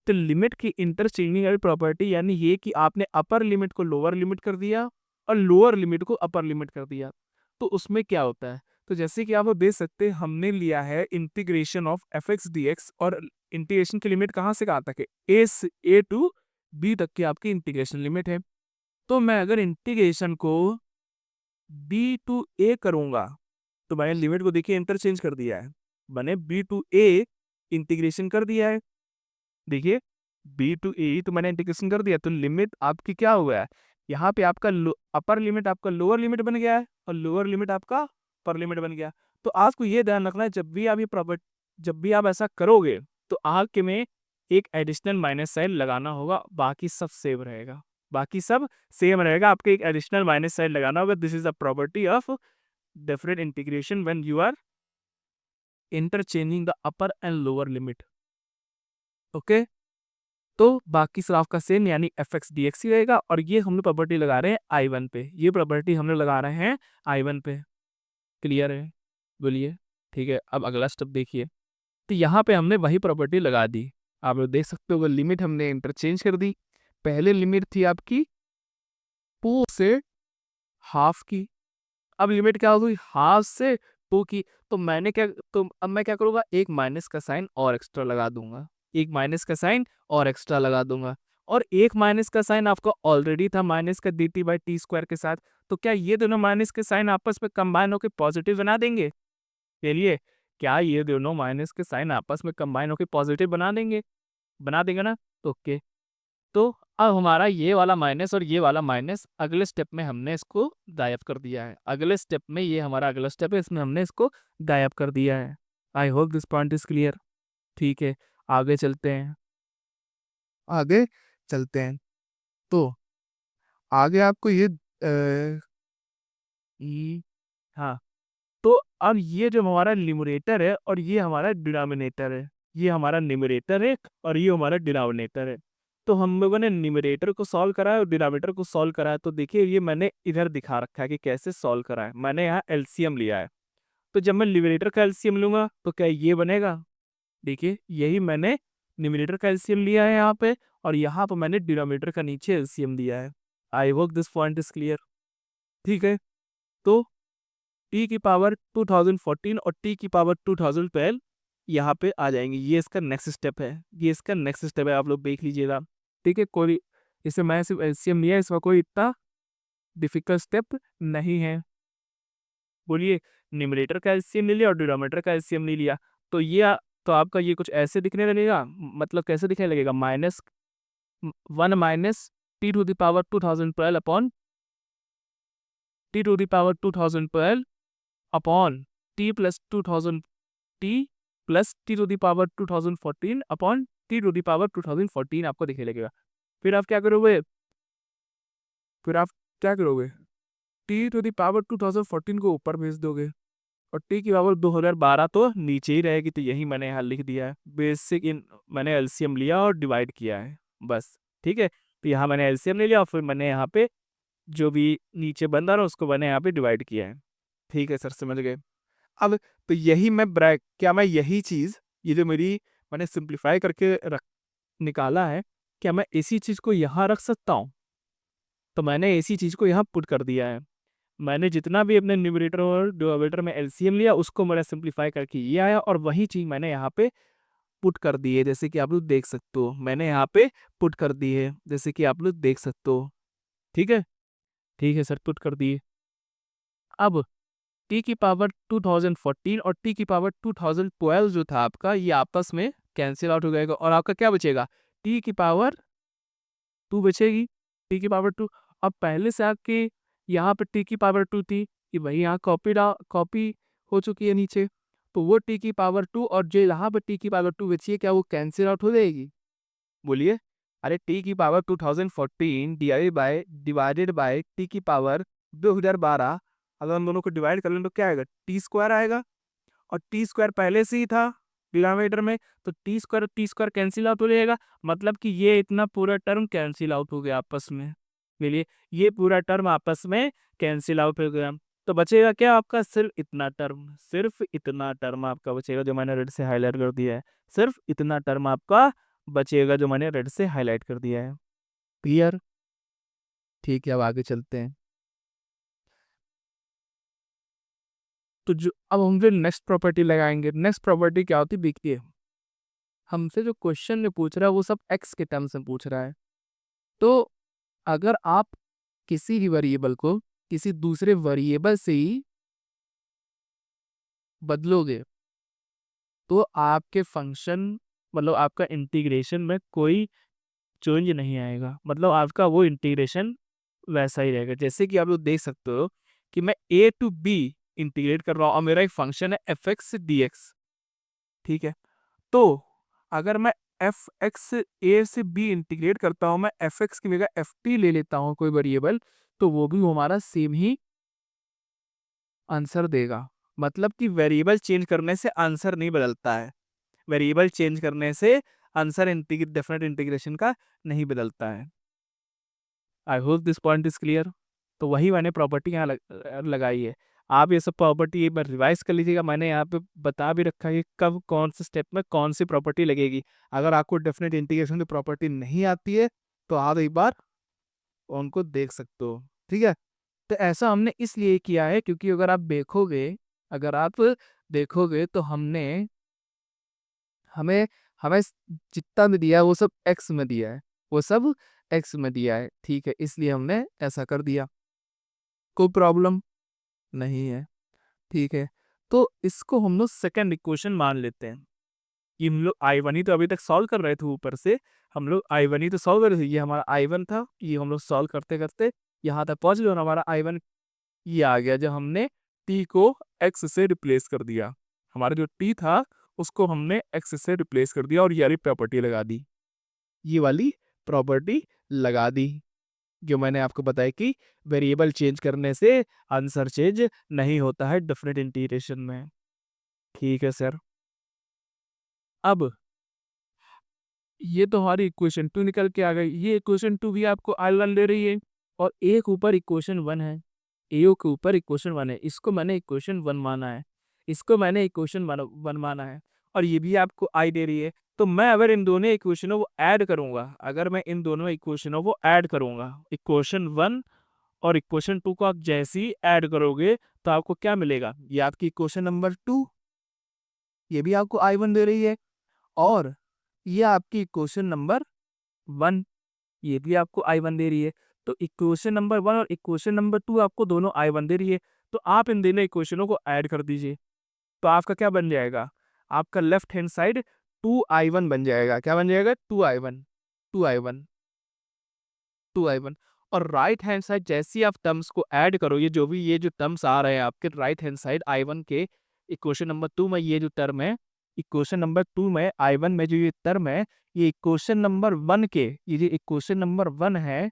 तो लिमिट की इंटरचेंजिंग वाली प्रॉपर्टी यानी ये कि आपने अपर लिमिट को लोअर लिमिट कर दिया और लोअर लिमिट को अपर लिमिट कर दिया। तो उसमें क्या होता है, तो जैसे कि आप देख सकते हैं हमने लिया है इंटीग्रेशन ऑफ fx dx, और इंटीग्रेशन की लिमिट कहाँ से कहाँ तक है, a टू b तक की आपकी इंटीग्रेशन लिमिट है। तो मैं अगर इंटीग्रेशन को b टू a करूंगा, तो मैंने लिमिट को देखिए इंटरचेंज कर दिया है, मैंने b टू a इंटीग्रेशन कर दिया है। देखिए b टू a तो मैंने इंटीग्रेशन कर दिया, तो लिमिट आपकी क्या हुआ है, यहाँ पे आपका अपर लिमिट आपका लोअर लिमिट बन गया है और लोअर लिमिट आपका अपर लिमिट बन गया। तो आपको ये ध्यान रखना है, जब भी आप ऐसा करोगे तो आपके में एक एडिशनल माइनस साइन लगाना होगा, बाकी सब सेम रहेगा। बाकी सब सेम रहेगा, आपके एक एडिशनल माइनस साइन लगाना होगा। This is a property of different integration when you are interchanging the upper and lower limit. Okay, तो बाकी सब आपका सेम यानी fx dx ही रहेगा। और ये हम लोग प्रॉपर्टी लगा रहे हैं I1 पे, ये प्रॉपर्टी हम लोग लगा रहे हैं I1 पे। क्लियर है? बोलिए। ठीक है, अब अगला स्टेप देखिए। तो यहाँ पे हमने वही प्रॉपर्टी लगा दी, आप लोग देख सकते हो लिमिट हमने इंटरचेंज कर दी। पहले लिमिट थी आपकी 2 से हाफ की, अब लिमिट क्या हो गई हाफ से 2 की। तो मैंने क्या, तो अब मैं क्या करूँगा, एक माइनस का साइन और एक्स्ट्रा लगा दूंगा, एक माइनस का साइन और एक्स्ट्रा लगा दूंगा। और एक माइनस का साइन आपका ऑलरेडी था माइनस का dt/t² के साथ। तो क्या ये दोनों माइनस के साइन आपस में कंबाइन होकर पॉजिटिव बना देंगे? चलिए, क्या ये दोनों माइनस के साइन आपस में कंबाइन होकर पॉजिटिव बना देंगे? बना देंगे ना? तो ओके, तो अब हमारा ये वाला माइनस और ये वाला माइनस अगले स्टेप में हमने इसको गायब कर दिया है। अगले स्टेप में, ये हमारा अगला स्टेप है, इसमें हमने इसको गायब कर दिया है। I hope this point is clear. ठीक है, आगे चलते हैं, आगे चलते हैं। तो आगे आपको ये हाँ, तो अब ये जो हमारा न्यूमरेटर है और ये हमारा डिनोमिनेटर है, ये हमारा न्यूमरेटर है और ये हमारा डिनोमिनेटर है। तो हम लोगों ने न्यूमरेटर को सॉल्व करा है और डिनोमिनेटर को सॉल्व करा है। तो देखिए ये मैंने इधर दिखा रखा है कि कैसे सॉल्व करा है। मैंने यहाँ एलसीएम लिया है, तो जब मैं न्यूमरेटर का एलसीएम लूंगा तो क्या ये बनेगा, देखिए यही मैंने न्यूमरेटर का एलसीएम लिया है यहाँ पे, और यहाँ पर मैंने डिनोमिनेटर का नीचे एलसीएम दिया है। I hope this point is clear. ठीक है, तो t की पावर 2014 और t की पावर 2012 यहाँ पे आ जाएंगे। ये इसका नेक्स्ट स्टेप है, ये इसका नेक्स्ट स्टेप है, आप लोग देख लीजिएगा। ठीक है, कोई इसे मैं सिर्फ एलसीएम लिया, इसका कोई इतना डिफिकल्ट स्टेप नहीं है। बोलिए, न्यूमरेटर का एलसीएम ले लिया और डिनोमिनेटर का एलसीएम ले लिया, तो ये तो आपका ये कुछ ऐसे दिखने लगेगा, मतलब कैसे दिखने लगेगा, -1 minus t to the power 2012 upon t to the power 2012 upon t plus 2000 t plus t to the power 2014 upon t to the power 2014 आपको दिखने लगेगा। फिर आप क्या करोगे, टी टू द पावर 2014 को ऊपर भेज दोगे और टी की पावर 2012 तो नीचे ही रहेगी, तो यही मैंने यहाँ लिख दिया है। बेसिक इन मैंने एलसीएम लिया और डिवाइड किया है बस, ठीक है। तो यहाँ मैंने एलसीएम ले लिया और फिर मैंने यहाँ पे जो भी नीचे बन रहा है उसको मैंने यहाँ पे डिवाइड किया है। ठीक है सर, समझ गए। अब तो यही मैं क्या मैं यही चीज़, ये जो मेरी मैंने सिंप्लीफाई करके रख निकाला है, क्या मैं इसी चीज़ को यहाँ रख सकता हूँ? तो मैंने इसी चीज़ को यहाँ पुट कर दिया है। मैंने जितना भी अपने न्यूमरेटर और डिनोमिनेटर में एलसीएम लिया उसको मैंने सिंप्लीफाई करके ये आया और वही चीज़ मैंने यहाँ पे पुट कर दी है, जैसे कि आप लोग देख सकते हो। मैंने यहाँ पे पुट कर दी है, जैसे कि आप लोग देख सकते हो। ठीक है, ठीक है सर, पुट कर दिए। अब टी की पावर 2014 और टी की पावर 2012 जो था आपका, ये आपस में कैंसिल आउट हो जाएगा और आपका क्या बचेगा, टी की पावर 2 बचेगी, टी की पावर 2। अब पहले से आपके यहाँ पे टी की पावर 2 थी, कि भाई यहाँ कॉपी हो चुकी है नीचे, तो वो टी की पावर 2 और जो यहाँ पे टी की पावर 2 बची है, क्या वो कैंसिल आउट हो जाएगी? बोलिए। अरे टी की पावर 2014 डिवाइडेड बाय टी की पावर 2012, अगर हम दोनों को डिवाइड कर लें तो क्या आएगा, टी स्क्वायर आएगा। और टी स्क्वायर पहले से ही था डिनोमिनेटर में, तो टी स्क्वायर कैंसिल आउट हो जाएगा, मतलब कि ये इतना पूरा टर्म कैंसिल आउट हो गया आपस में। बोलिए, ये पूरा टर्म आपस में कैंसिल आउट हो गया, तो बचेगा क्या आपका, सिर्फ इतना टर्म आपका बचेगा जो मैंने रेड से हाईलाइट कर दिया है। सिर्फ इतना टर्म आपका बचेगा जो मैंने रेड से हाईलाइट कर दिया है। क्लियर? ठीक है, अब आगे चलते हैं। तो जो अब हम फिर नेक्स्ट प्रॉपर्टी लगाएंगे। नेक्स्ट प्रॉपर्टी क्या होती है, देखिए हमसे जो क्वेश्चन में पूछ रहा है वो सब एक्स के टर्म्स में पूछ रहा है। तो अगर आप किसी भी वेरिएबल को किसी दूसरे वेरिएबल से ही बदलोगे तो आपके फंक्शन, मतलब आपका इंटीग्रेशन में कोई चेंज नहीं आएगा, मतलब आपका वो इंटीग्रेशन वैसा ही रहेगा। जैसे कि आप लोग देख सकते हो कि मैं ए टू बी इंटीग्रेट कर रहा हूँ और मेरा एक फंक्शन है एफ एक्स डी एक्स, ठीक है। तो अगर मैं एफ एक्स ए से बी इंटीग्रेट करता हूँ, मैं एफ एक्स की जगह एफ टी ले लेता हूँ कोई वेरिएबल, तो वो भी हमारा सेम ही आंसर देगा। मतलब कि वेरिएबल चेंज करने से आंसर नहीं बदलता है, वेरिएबल चेंज करने से आंसर डेफिनेट इंटीग्रेशन का नहीं बदलता है। I hope this point is clear. तो वही मैंने प्रॉपर्टी यहाँ लगाई है। आप ये सब प्रॉपर्टी एक बार रिवाइज कर लीजिएगा, मैंने यहाँ पे बता भी रखा है कि कब कौन से स्टेप में कौन सी प्रॉपर्टी लगेगी। अगर आपको डेफिनेट इंटीग्रेशन की प्रॉपर्टी नहीं आती है तो आप एक बार उनको देख सकते हो, ठीक है। तो ऐसा हमने इसलिए किया है क्योंकि अगर आप देखोगे तो हमें हमें जितना भी दिया है वो सब एक्स में दिया है, वो सब एक्स में दिया है, ठीक है, इसलिए हमने ऐसा कर दिया। कोई प्रॉब्लम नहीं है, ठीक है। तो इसको हम लोग सेकेंड इक्वेशन मान लेते हैं कि हम लोग आई वन ही तो अभी तक सॉल्व कर रहे थे, ऊपर से हम लोग आई वन ही तो सॉल्व कर रहे थे। ये हमारा आई वन था, ये हम लोग सॉल्व करते करते यहाँ तक पहुंच गए और हमारा आई वन ये आ गया जब हमने टी को एक्स से रिप्लेस कर दिया। हमारा जो टी था उसको हमने एक्स से रिप्लेस कर दिया और ये वाली प्रॉपर्टी लगा दी, ये वाली प्रॉपर्टी लगा दी, जो मैंने आपको बताया कि वेरिएबल चेंज करने से आंसर चेंज नहीं होता है डेफिनेट इंटीग्रेशन में। ठीक है सर। अब ये तो हमारी इक्वेशन 2 निकल के आ गई। ये इक्वेशन 2 भी आपको आई1 दे रही है और एक ऊपर इक्वेशन 1 है, एओ के ऊपर इक्वेशन 1 है। इसको मैंने इक्वेशन 1 माना है, इसको मैंने इक्वेशन 1 माना है और ये भी आपको आई दे रही है। तो मैं अगर इन दोनों इक्वेशनों को ऐड करूंगा, अगर मैं इन दोनों इक्वेशनों को ऐड करूंगा, इक्वेशन 1 और इक्वेशन 2 को आप जैसे ही ऐड करोगे तो आपको क्या मिलेगा, ये आपकी इक्वेशन नंबर 2, ये भी आपको आई1 दे रही है, और ये आपकी इक्वेशन नंबर 1, ये भी आपको आई1 दे रही है। तो इक्वेशन नंबर 1 और इक्वेशन नंबर 2 आपको दोनों आई1 दे रही है। तो आप इन दोनों इक्वेशनों को ऐड कर दीजिए, तो आपका क्या बन जाएगा, आपका लेफ्ट हैंड साइड 2i1 बन जाएगा। क्या बन जाएगा? 2i1, 2i1, 2i1। और राइट हैंड साइड जैसे ही आप टर्म्स को ऐड करो, ये जो टर्म्स आ रहे हैं आपके राइट हैंड साइड i1 के इक्वेशन नंबर 2 में, ये जो टर्म है इक्वेशन नंबर 2 में i1 में जो ये टर्म है, ये इक्वेशन नंबर 1 के, ये जो इक्वेशन नंबर 1 है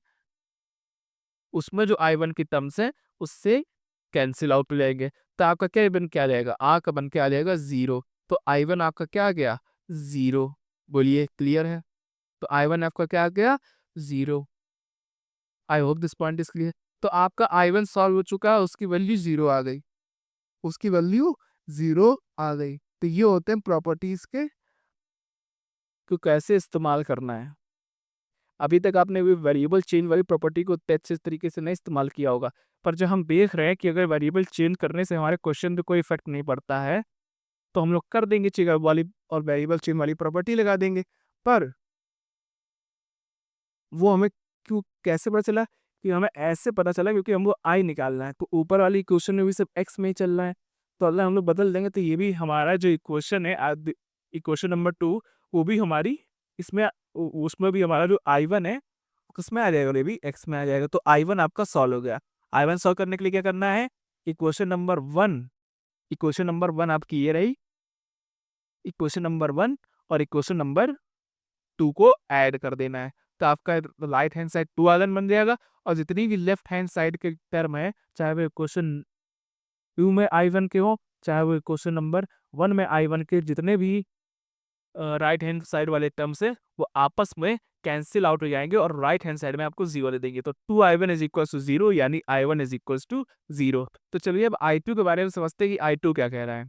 उसमें जो i1 की टर्म्स है उससे कैंसिल आउट हो जाएंगे। तो आपका क्या बन क्या जाएगा? आ का बन के आ जाएगा 0। तो i1 आपका क्या आ गया? 0। बोलिए क्लियर है? तो i1 आपका क्या आ गया? 0। आई hope this point is clear. तो आपका i1 सॉल्व हो चुका है, उसकी वैल्यू 0 आ गई, उसकी वैल्यू 0 आ गई। तो ये होते हैं प्रॉपर्टीज के को कैसे इस्तेमाल करना है। अभी तक आपने भी वेरिएबल चेंज वाली प्रॉपर्टी को अच्छे तरीके से नहीं इस्तेमाल किया होगा, पर जब हम देख रहे हैं कि अगर वेरिएबल चेंज करने से हमारे क्वेश्चन पे कोई इफेक्ट नहीं पड़ता है, तो हम लोग कर देंगे चेक वाली और वेरिएबल चेंज वाली प्रॉपर्टी लगा देंगे। पर वो हमें क्यों कैसे पता चला? कि हमें ऐसे पता चला क्योंकि हमको आई निकालना है, तो ऊपर वाली इक्वेशन में भी सिर्फ एक्स में ही चल रहा है, तो अगर हम लोग बदल देंगे तो ये भी हमारा जो इक्वेशन है इक्वेशन नंबर 2, वो भी हमारी इसमें उसमें भी हमारा जो i1 है किसमें आ जाएगा? ये भी एक्स में आ जाएगा। तो i1 आपका सॉल्व हो गया। i1 सॉल्व करने के लिए क्या करना है? इक्वेशन नंबर 1 आपकी ये रही, इक्वेशन नंबर 1 और इक्वेशन नंबर 2 को ऐड कर देना है। तो आपका राइट हैंड साइड 2i1 बन जाएगा, और जितनी भी लेफ्ट हैंड साइड के टर्म है, चाहे वो इक्वेशन 2 में i1 के हो, चाहे वो इक्वेशन नंबर 1 में i1 के, जितने भी राइट हैंड साइड वाले टर्म्स है वो आपस में कैंसिल आउट हो जाएंगे और राइट हैंड साइड में आपको 0 दे देंगे। तो 2i1 इज इक्वल टू 0, यानी i1 इज इक्वल टू 0। तो चलिए अब i2 के बारे में समझते हैं कि i2 क्या कह रहा है।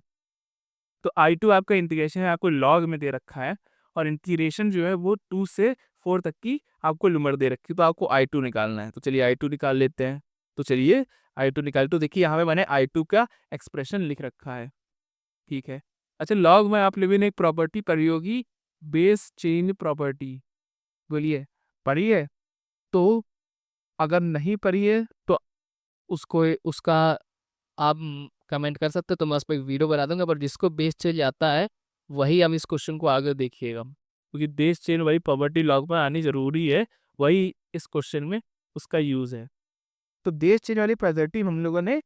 तो i2 आपका इंटीग्रेशन है, आपको लॉग में दे रखा है, और इंटीग्रेशन जो है वो 2 से 4 तक की आपको लिमिट दे रखी है, तो आपको i2 निकालना है। तो चलिए i2 निकाल लेते हैं। तो चलिए i2 निकाल, तो देखिए यहाँ पे मैंने i2 का एक्सप्रेशन लिख रखा है, ठीक है। अच्छा, लॉग में आप लोगों ने एक प्रॉपर्टी पढ़ी होगी, बेस चेंज प्रॉपर्टी, बोलिए पढ़ी है? तो अगर नहीं पढ़ी है तो उसको उसका आप कमेंट कर सकते हो, तो मैं उस पर एक वीडियो बना दूंगा। पर जिसको बेस चेंज आता है वही हम इस क्वेश्चन को आगे देखिएगा, क्योंकि बेस चेंज वही प्रॉपर्टी लॉग में आनी जरूरी है, वही इस क्वेश्चन में उसका यूज है। तो बेस चेंज वाली प्रॉपर्टी हम लोगों ने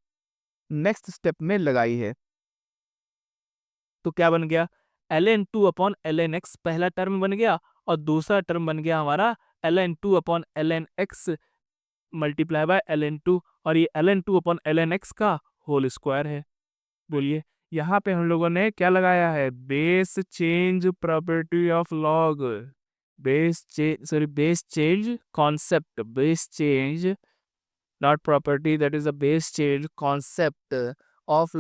नेक्स्ट स्टेप में लगाई है। तो क्या बन गया? ln2 अपॉन ln x पहला टर्म बन गया, और दूसरा टर्म बन गया हमारा ln2 upon ln x multiply by ln2, और ये ln2 अपॉन ln x का होल स्क्वायर है। बोलिए, यहाँ पे हम लोगों ने क्या लगाया है? Base change property of log, base change concept, base change not property, that is a base change concept of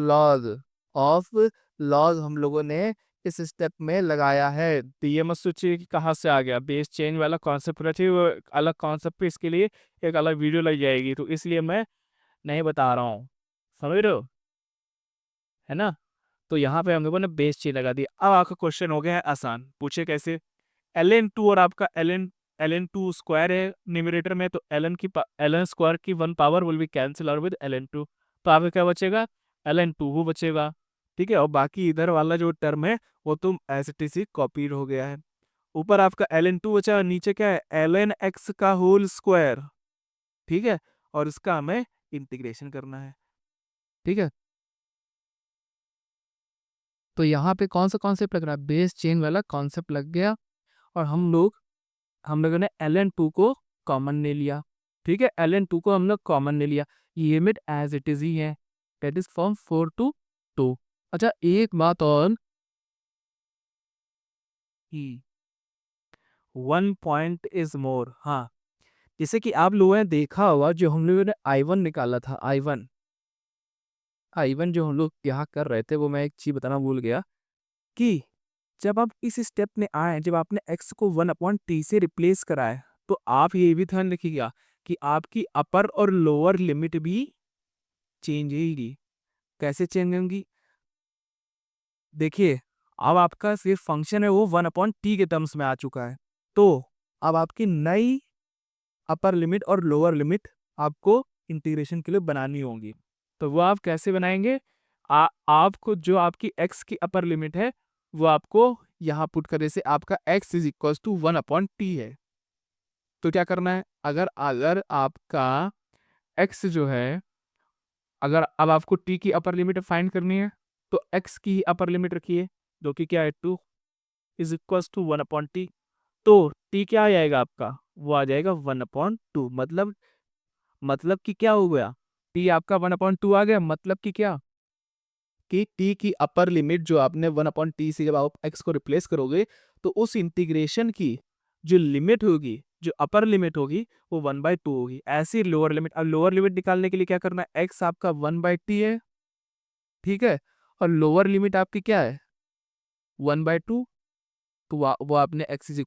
log हम लोगों ने इस स्टेप में लगाया है। तो ये मत सोचिए कि कहाँ से आ गया बेस चेंज वाला कॉन्सेप्ट, रखिए वो अलग कॉन्सेप्ट पे, इसके लिए एक अलग वीडियो लग जाएगी, तो इसलिए मैं नहीं बता रहा हूँ, समझ रहे हो, है ना। तो यहाँ पे हम लोगों ने बेस चेंज लगा दिया। अब आपका क्वेश्चन हो गया है आसान, पूछे कैसे? ln2 और आपका ln2 स्क्वायर है न्यूमरेटर में, तो ln स्क्वायर की 1 power will be cancel out with ln2, तो आपका क्या बचेगा? ln2 बचेगा, ठीक है। और बाकी इधर वाला जो टर्म है वो तो एज इट इज कॉपीड हो गया है। ऊपर आपका ln2 बचा, और नीचे क्या है? ln x का होल स्क्वायर, ठीक है, और इसका हमें इंटीग्रेशन करना है, ठीक है। तो यहाँ पे कौन सा कॉन्सेप्ट लग रहा है? बेस चेन वाला कॉन्सेप्ट लग गया, और हम लोगों ने ln2 को कॉमन ले लिया, ठीक है। ln2 को हम लोग कॉमन ले लिया, ये लिमिट एज इट इज ही है, दैट इज फ्रॉम 4 to 2। अच्छा, एक बात और, 1 पॉइंट इज मोर, हाँ, जैसे कि आप लोगों ने देखा होगा, जो हम लोगों ने i1 निकाला था, i1 जो हम लोग यहाँ कर रहे थे, वो मैं एक चीज बताना भूल गया, कि जब आप इस स्टेप में आए, जब आपने x को 1/t से रिप्लेस कराए, तो आप ये भी ध्यान रखिएगा कि आपकी अपर और लोअर लिमिट भी चेंज होगी। कैसे चेंज होंगी? देखिए, अब आपका सिर्फ फंक्शन है वो 1/t के टर्म्स में आ चुका है, तो अब आपकी नई अपर लिमिट और लोअर लिमिट आपको इंटीग्रेशन के लिए बनानी होगी। तो वो आप कैसे बनाएंगे? आपको जो आपकी x की अपर लिमिट है वो आपको यहाँ पुट करने से आपका x is equal to 1/t है। तो क्या करना है, अगर अगर आपका x जो है, अगर अब आपको t की अपर लिमिट फाइंड करनी है तो x की ही अपर लिमिट रखिए, जो कि क्या है 2 इज इक्वल टू 1/t। तो t क्या आ जाएगा आपका, वो आ जाएगा 1/2। मतलब कि क्या हो गया, t आपका 1/2 आ गया। मतलब कि क्या, कि t की अपर लिमिट जो आपने 1/t से जब आप x को रिप्लेस करोगे तो उस इंटीग्रेशन की जो लिमिट होगी, जो अपर लिमिट होगी, वो 1/2 होगी। ऐसी लोअर लिमिट, अब लोअर लिमिट निकालने के लिए क्या करना है, x आपका 1/t है, ठीक है, और लोअर लिमिट आपकी क्या है 1/2। तो वो आपने x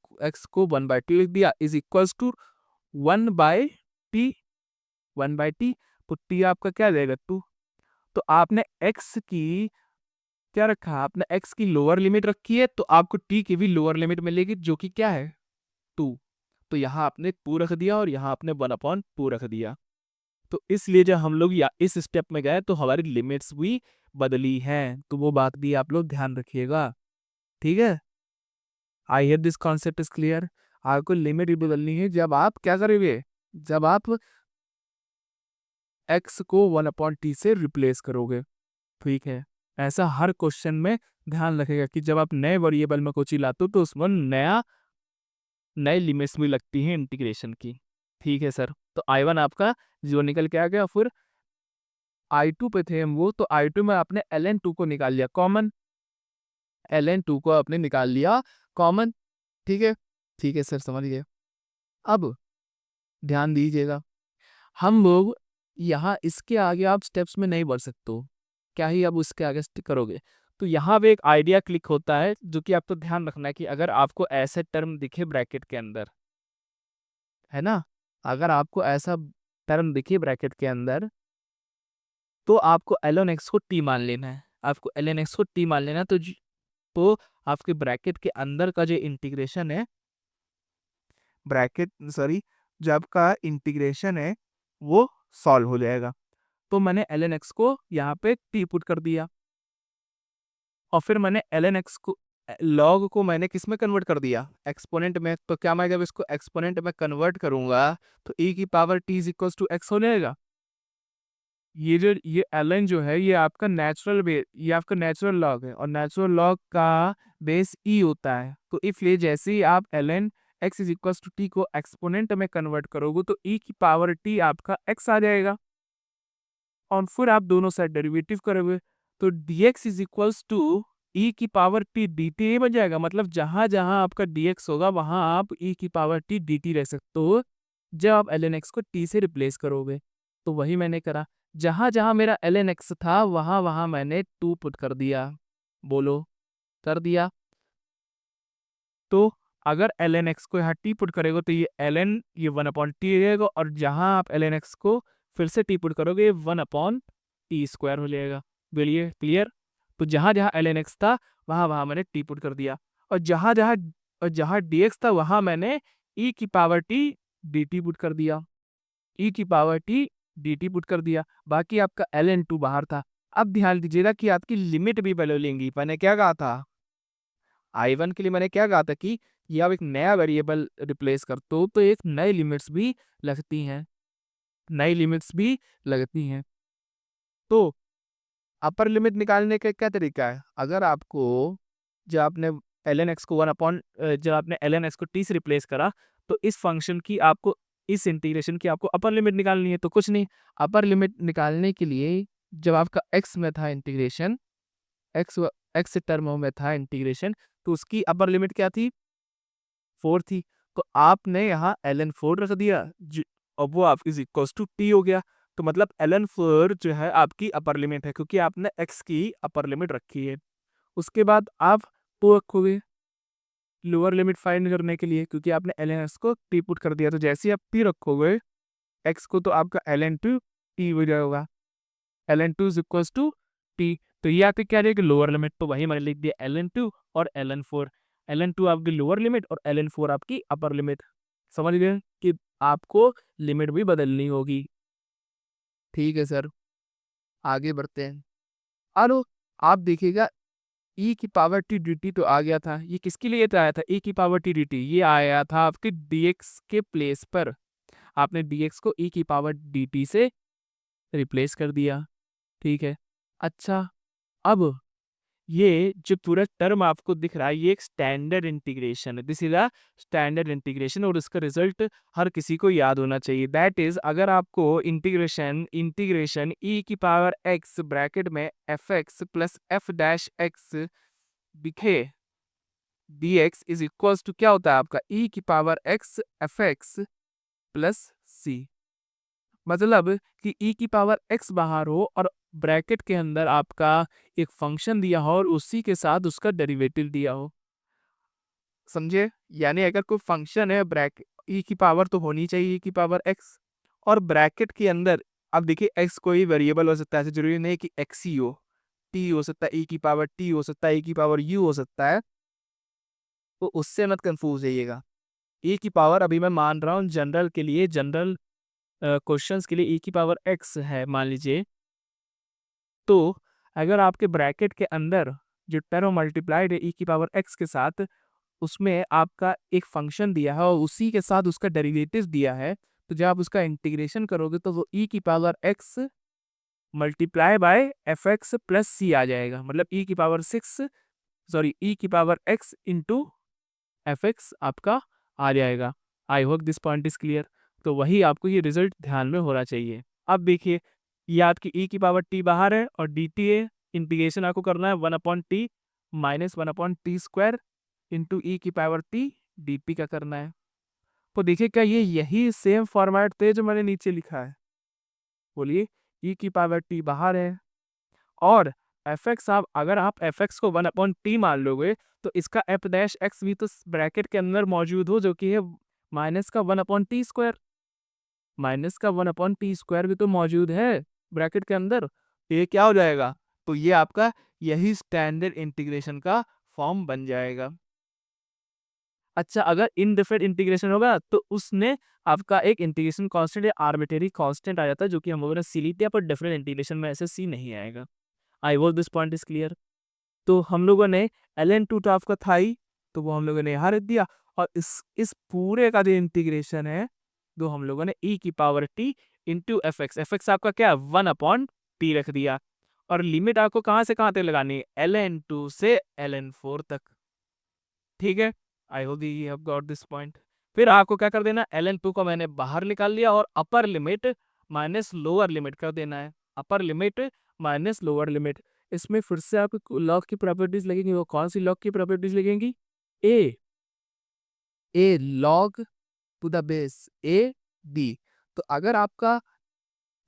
को 1/2 लिख दिया, is equals to 1/t, 1/t। तो t आपका क्या देगा 2। तो आपने x की क्या रखा, आपने x की लोअर लिमिट रखी है, तो आपको t की भी लोअर लिमिट मिलेगी, जो कि क्या है 2। तो यहाँ आपने 2 रख दिया और यहाँ आपने 1/2 रख दिया। तो इसलिए जब हम लोग या इस स्टेप में गए तो हमारी लिमिट्स भी बदली हैं। तो वो बात भी आप लोग ध्यान रखिएगा, ठीक है। I hope this concept is clear. आपको लिमिट भी बदलनी है जब आप क्या करोगे, जब आप x को 1/t से रिप्लेस करोगे, ठीक है। ऐसा हर क्वेश्चन में ध्यान रखेगा कि जब आप नए वेरिएबल में कुछ लाते हो तो उसमें नए लिमिट्स भी लगती हैं इंटीग्रेशन की, ठीक है सर। तो I1 आपका 0 निकल के आ गया। फिर I2 पे थे हम, वो तो I2 में आपने ln2 को निकाल लिया कॉमन, ln2 को आपने निकाल लिया कॉमन, ठीक है। ठीक है सर, समझ गए। अब ध्यान दीजिएगा, हम लोग यहाँ इसके आगे आप स्टेप्स में नहीं बढ़ सकते हो, क्या ही अब उसके आगे स्टिक करोगे। तो यहाँ पे एक आइडिया क्लिक होता है, जो कि आपको ध्यान रखना है कि अगर आपको ऐसे टर्म दिखे ब्रैकेट के अंदर, है ना, अगर आपको ऐसा टर्म दिखे ब्रैकेट के अंदर, तो आपको ln x को t मान लेना है। आपको ln x को t मान लेना है, तो आपके ब्रैकेट के अंदर का जो इंटीग्रेशन है, ब्रैकेट सॉरी, जो आपका इंटीग्रेशन है वो सॉल्व हो जाएगा। तो मैंने ln x को यहाँ पे t पुट कर दिया, और फिर मैंने ln x को लॉग को मैंने किस में कन्वर्ट कर दिया, एक्सपोनेंट में। तो क्या मैं जब इसको एक्सपोनेंट में कन्वर्ट करूंगा तो e की power t is equal to x हो जाएगा। ये ln जो है ये आपका ये आपका नेचुरल लॉग है, और नेचुरल लॉग का बेस e होता है। तो इसलिए जैसे ही आप ln x is equal to t को एक्सपोनेंट में कन्वर्ट करोगे तो e की पावर t आपका x आ जाएगा, और फिर आप दोनों साइड डेरिवेटिव करोगे तो dx is equals to e की पावर t dt बन जाएगा। मतलब जहां जहां आपका dx होगा वहां आप e की पावर t dt रह सकते हो, जब आप ln x को t से रिप्लेस करोगे। तो वही मैंने करा, जहां जहां मेरा ln x था वहां वहां मैंने 2 पुट कर दिया। बोलो, कर दिया। तो अगर ln x को यहाँ t पुट करेगा तो ये ln ये 1/t रहेगा, और जहां आप ln x को फिर से t पुट करोगे 1/t² हो जाएगा। बोलिए क्लियर। तो जहां जहां ln x था वहां वहां मैंने t पुट कर दिया, और जहां dx था वहां मैंने e की पावर t dt पुट कर दिया, e की पावर t dt पुट कर दिया। बाकी आपका ln2 बाहर था। अब ध्यान दीजिएगा कि आपकी लिमिट भी बदलेंगी। मैंने क्या कहा था, I1 के लिए मैंने क्या कहा था कि ये आप एक नया वेरिएबल रिप्लेस करते हो तो एक नई लिमिट्स भी लगती हैं, नई लिमिट्स भी लगती हैं। तो अपर लिमिट निकालने का क्या तरीका है, अगर आपको जब आपने ln x को जब आपने ln x को t से रिप्लेस करा तो इस फंक्शन की आपको, इस इंटीग्रेशन की आपको अपर लिमिट निकालनी है। तो कुछ नहीं, अपर लिमिट निकालने के लिए जब आपका x में था इंटीग्रेशन, x टर्म में था इंटीग्रेशन, तो उसकी अपर लिमिट क्या थी 4 थी। तो आपने यहाँ ln4 रख दिया, अब वो आप इज इक्वल टू टी हो गया। तो मतलब ln4 जो है आपकी अपर लिमिट है, क्योंकि आपने x की अपर लिमिट रखी है। उसके बाद आप टू रखोगे लोअर लिमिट फाइंड करने के लिए, क्योंकि आपने ln x को t पुट कर दिया। तो जैसे ही आप t रखोगे x को, तो आपका ln2 t हो जाएगा, ln2 is equal to t। तो ये आपकी क्या रहेगी लोअर लिमिट। तो वही मैंने लिख दिया ln2 और ln4, ln2 आपकी लोअर लिमिट और ln4 आपकी अपर लिमिट। समझ गए कि आपको लिमिट भी बदलनी होगी। ठीक है सर, आगे बढ़ते हैं। और आप देखिएगा ई की पावर टी डी टी तो आ गया था, ये किसके लिए तो आया था, ई की पावर टी डी टी, ये आया था आपके डी एक्स के प्लेस पर, आपने डी एक्स को ई की पावर डी टी से रिप्लेस कर दिया, ठीक है। अच्छा, अब ये जो पूरा टर्म आपको दिख रहा है ये एक स्टैंडर्ड इंटीग्रेशन है, this is a standard integration, और इसका रिजल्ट हर किसी को याद होना चाहिए। दैट इज, अगर आपको इंटीग्रेशन इंटीग्रेशन ई की पावर एक्स ब्रैकेट में f x plus f dash x दिखे, d x is equals to क्या होता है आपका ई की power x f x plus c, मतलब कि ई की पावर एक्स बाहर हो और ब्रैकेट के अंदर आपका एक फंक्शन दिया हो और उसी के साथ उसका डेरिवेटिव दिया हो, समझे। यानी अगर कोई फंक्शन है ब्रैकेट, ई की पावर तो होनी चाहिए ई की पावर एक्स, और ब्रैकेट के अंदर अब देखिए एक्स कोई वेरिएबल हो सकता है, ऐसे जरूरी नहीं कि एक्स ही हो, टी हो सकता है, ई की पावर टी हो सकता है, ई की पावर यू हो सकता है, तो उससे मत कंफ्यूज जाइएगा। ई की पावर अभी मैं मान रहा हूँ जनरल के लिए, जनरल क्वेश्चंस के लिए ई की पावर एक्स है मान लीजिए, तो अगर आपके ब्रैकेट के अंदर जो टर्म मल्टीप्लाइड है ई की पावर एक्स के साथ, उसमें आपका एक फंक्शन दिया है और उसी के साथ उसका डेरिवेटिव दिया है, तो जब आप उसका इंटीग्रेशन करोगे तो वो ई की power x multiply by f x plus c आ जाएगा, मतलब ई की पावर सिक्स, सॉरी ई की power x into f x आपका आ जाएगा। I hope this point is clear. तो वही आपको ये रिजल्ट ध्यान में होना चाहिए। अब देखिए, ये आपकी ई की पावर टी बाहर है और डी टी है, इंटीग्रेशन आपको करना है 1/t minus 1/t square into ई की पावर टी डी टी का करना है। तो देखिए क्या ये यही सेम फॉर्मेट थे जो मैंने नीचे लिखा है, बोलिए। ई की पावर टी बाहर है और एफ एक्स, आप अगर आप एफ एक्स को 1/t मान लोगे तो इसका एफ डैश एक्स भी तो ब्रैकेट के अंदर मौजूद हो, जो कि है माइनस का 1/t स्क्वायर, माइनस का 1/t स्क्वायर भी तो मौजूद है ब्रैकेट के अंदर, तो ये क्या हो जाएगा, तो ये आपका यही स्टैंडर्ड इंटीग्रेशन का फॉर्म बन जाएगा। अच्छा, अगर इनडिफरेंट इंटीग्रेशन होगा तो उसने आपका एक इंटीग्रेशन कांस्टेंट या आर्बिट्रेरी कांस्टेंट आ जाता है, जो कि हम लोगों ने सी ली थी, पर डिफरेंट इंटीग्रेशन में ऐसे सी नहीं आएगा। आई hope this point is clear. तो हम लोगों ने ln2 तो आपका था ही, तो वो हम लोगों ने यहाँ रख दिया, और इस पूरे का जो इंटीग्रेशन है, तो हम लोगों ने e की power t into f x आपका क्या है 1/t रख दिया, और लिमिट आपको कहाँ से कहाँ तक लगानी है, ln2 से ln4 तक, ठीक है। I hope you have got this point. फिर आपको क्या कर देना, ln2 को मैंने बाहर निकाल लिया और upper limit minus lower limit कर देना है, upper limit minus lower limit. इसमें फिर से आपको लॉग की प्रॉपर्टीज लगेंगी, वो कौन सी लॉग की प्रॉपर्टीज लगेंगी, a log to the base a b. तो अगर आपका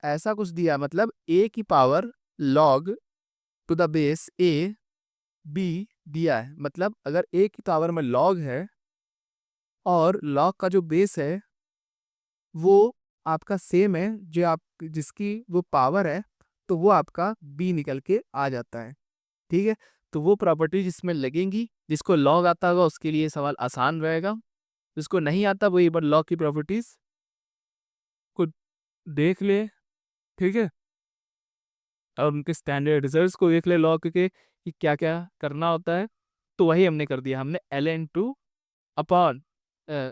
ऐसा कुछ दिया, मतलब ए की power log to the base a b दिया है, मतलब अगर ए की पावर में लॉग है और लॉग का जो बेस है वो आपका सेम है, जो आप जिसकी वो पावर है, तो वो आपका बी निकल के आ जाता है, ठीक है। तो वो प्रॉपर्टीज इसमें लगेंगी, जिसको लॉग आता होगा उसके लिए सवाल आसान रहेगा, जिसको नहीं आता वो एक बार लॉग की प्रॉपर्टीज को देख ले, ठीक है, और उनके स्टैंडर्ड रिजल्ट्स को देख ले लॉग के कि क्या क्या करना होता है। तो वही हमने कर दिया, हमने ln2 upon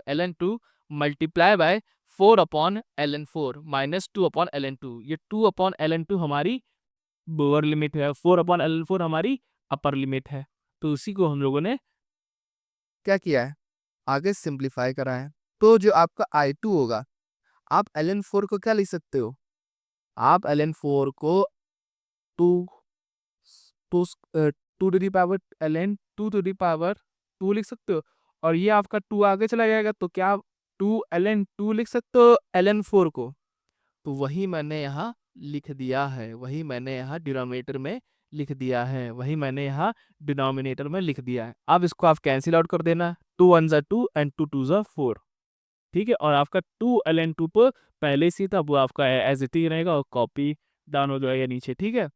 ln2 multiply by 4/ln4 minus 2/ln2, ये 2/ln2 हमारी लोअर लिमिट है, 4/ln4 हमारी अपर लिमिट है। तो उसी को हम लोगों ने क्या किया है, आगे सिंप्लीफाई करा है। तो जो आपका I2 होगा, आप ln4 को क्या लिख सकते हो, आप ln4 को 2 to to to the power ln2 to the power 2 लिख सकते हो, और ये आपका 2 आगे चला जाएगा तो क्या आप 2 ln2 लिख सकते हो ln4 को, तो वही मैंने यहाँ लिख दिया है, वही मैंने यहाँ डिनोमिनेटर में लिख दिया है, वही मैंने यहाँ डिनोमिनेटर में लिख दिया है। अब इसको आप कैंसिल आउट कर देना, 2 1 जा 2 एंड 2 2 जा 4, ठीक है। और आपका 2 ln2 पर पहले से था, वो आपका एज इट ही रहेगा और कॉपी डाउन हो जाएगा नीचे, ठीक है।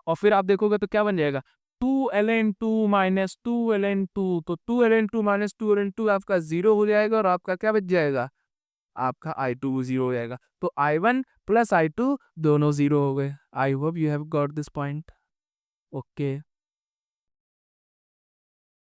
और फिर आप देखोगे तो क्या बन जाएगा, 2 ln2 माइनस 2 ln2, तो 2 ln2 माइनस 2 ln2 आपका 0 हो जाएगा, और आपका क्या बच जाएगा, आपका I2 0 हो जाएगा। तो I1 प्लस I2 दोनों 0 हो गए। आई hope you have got this point, okay.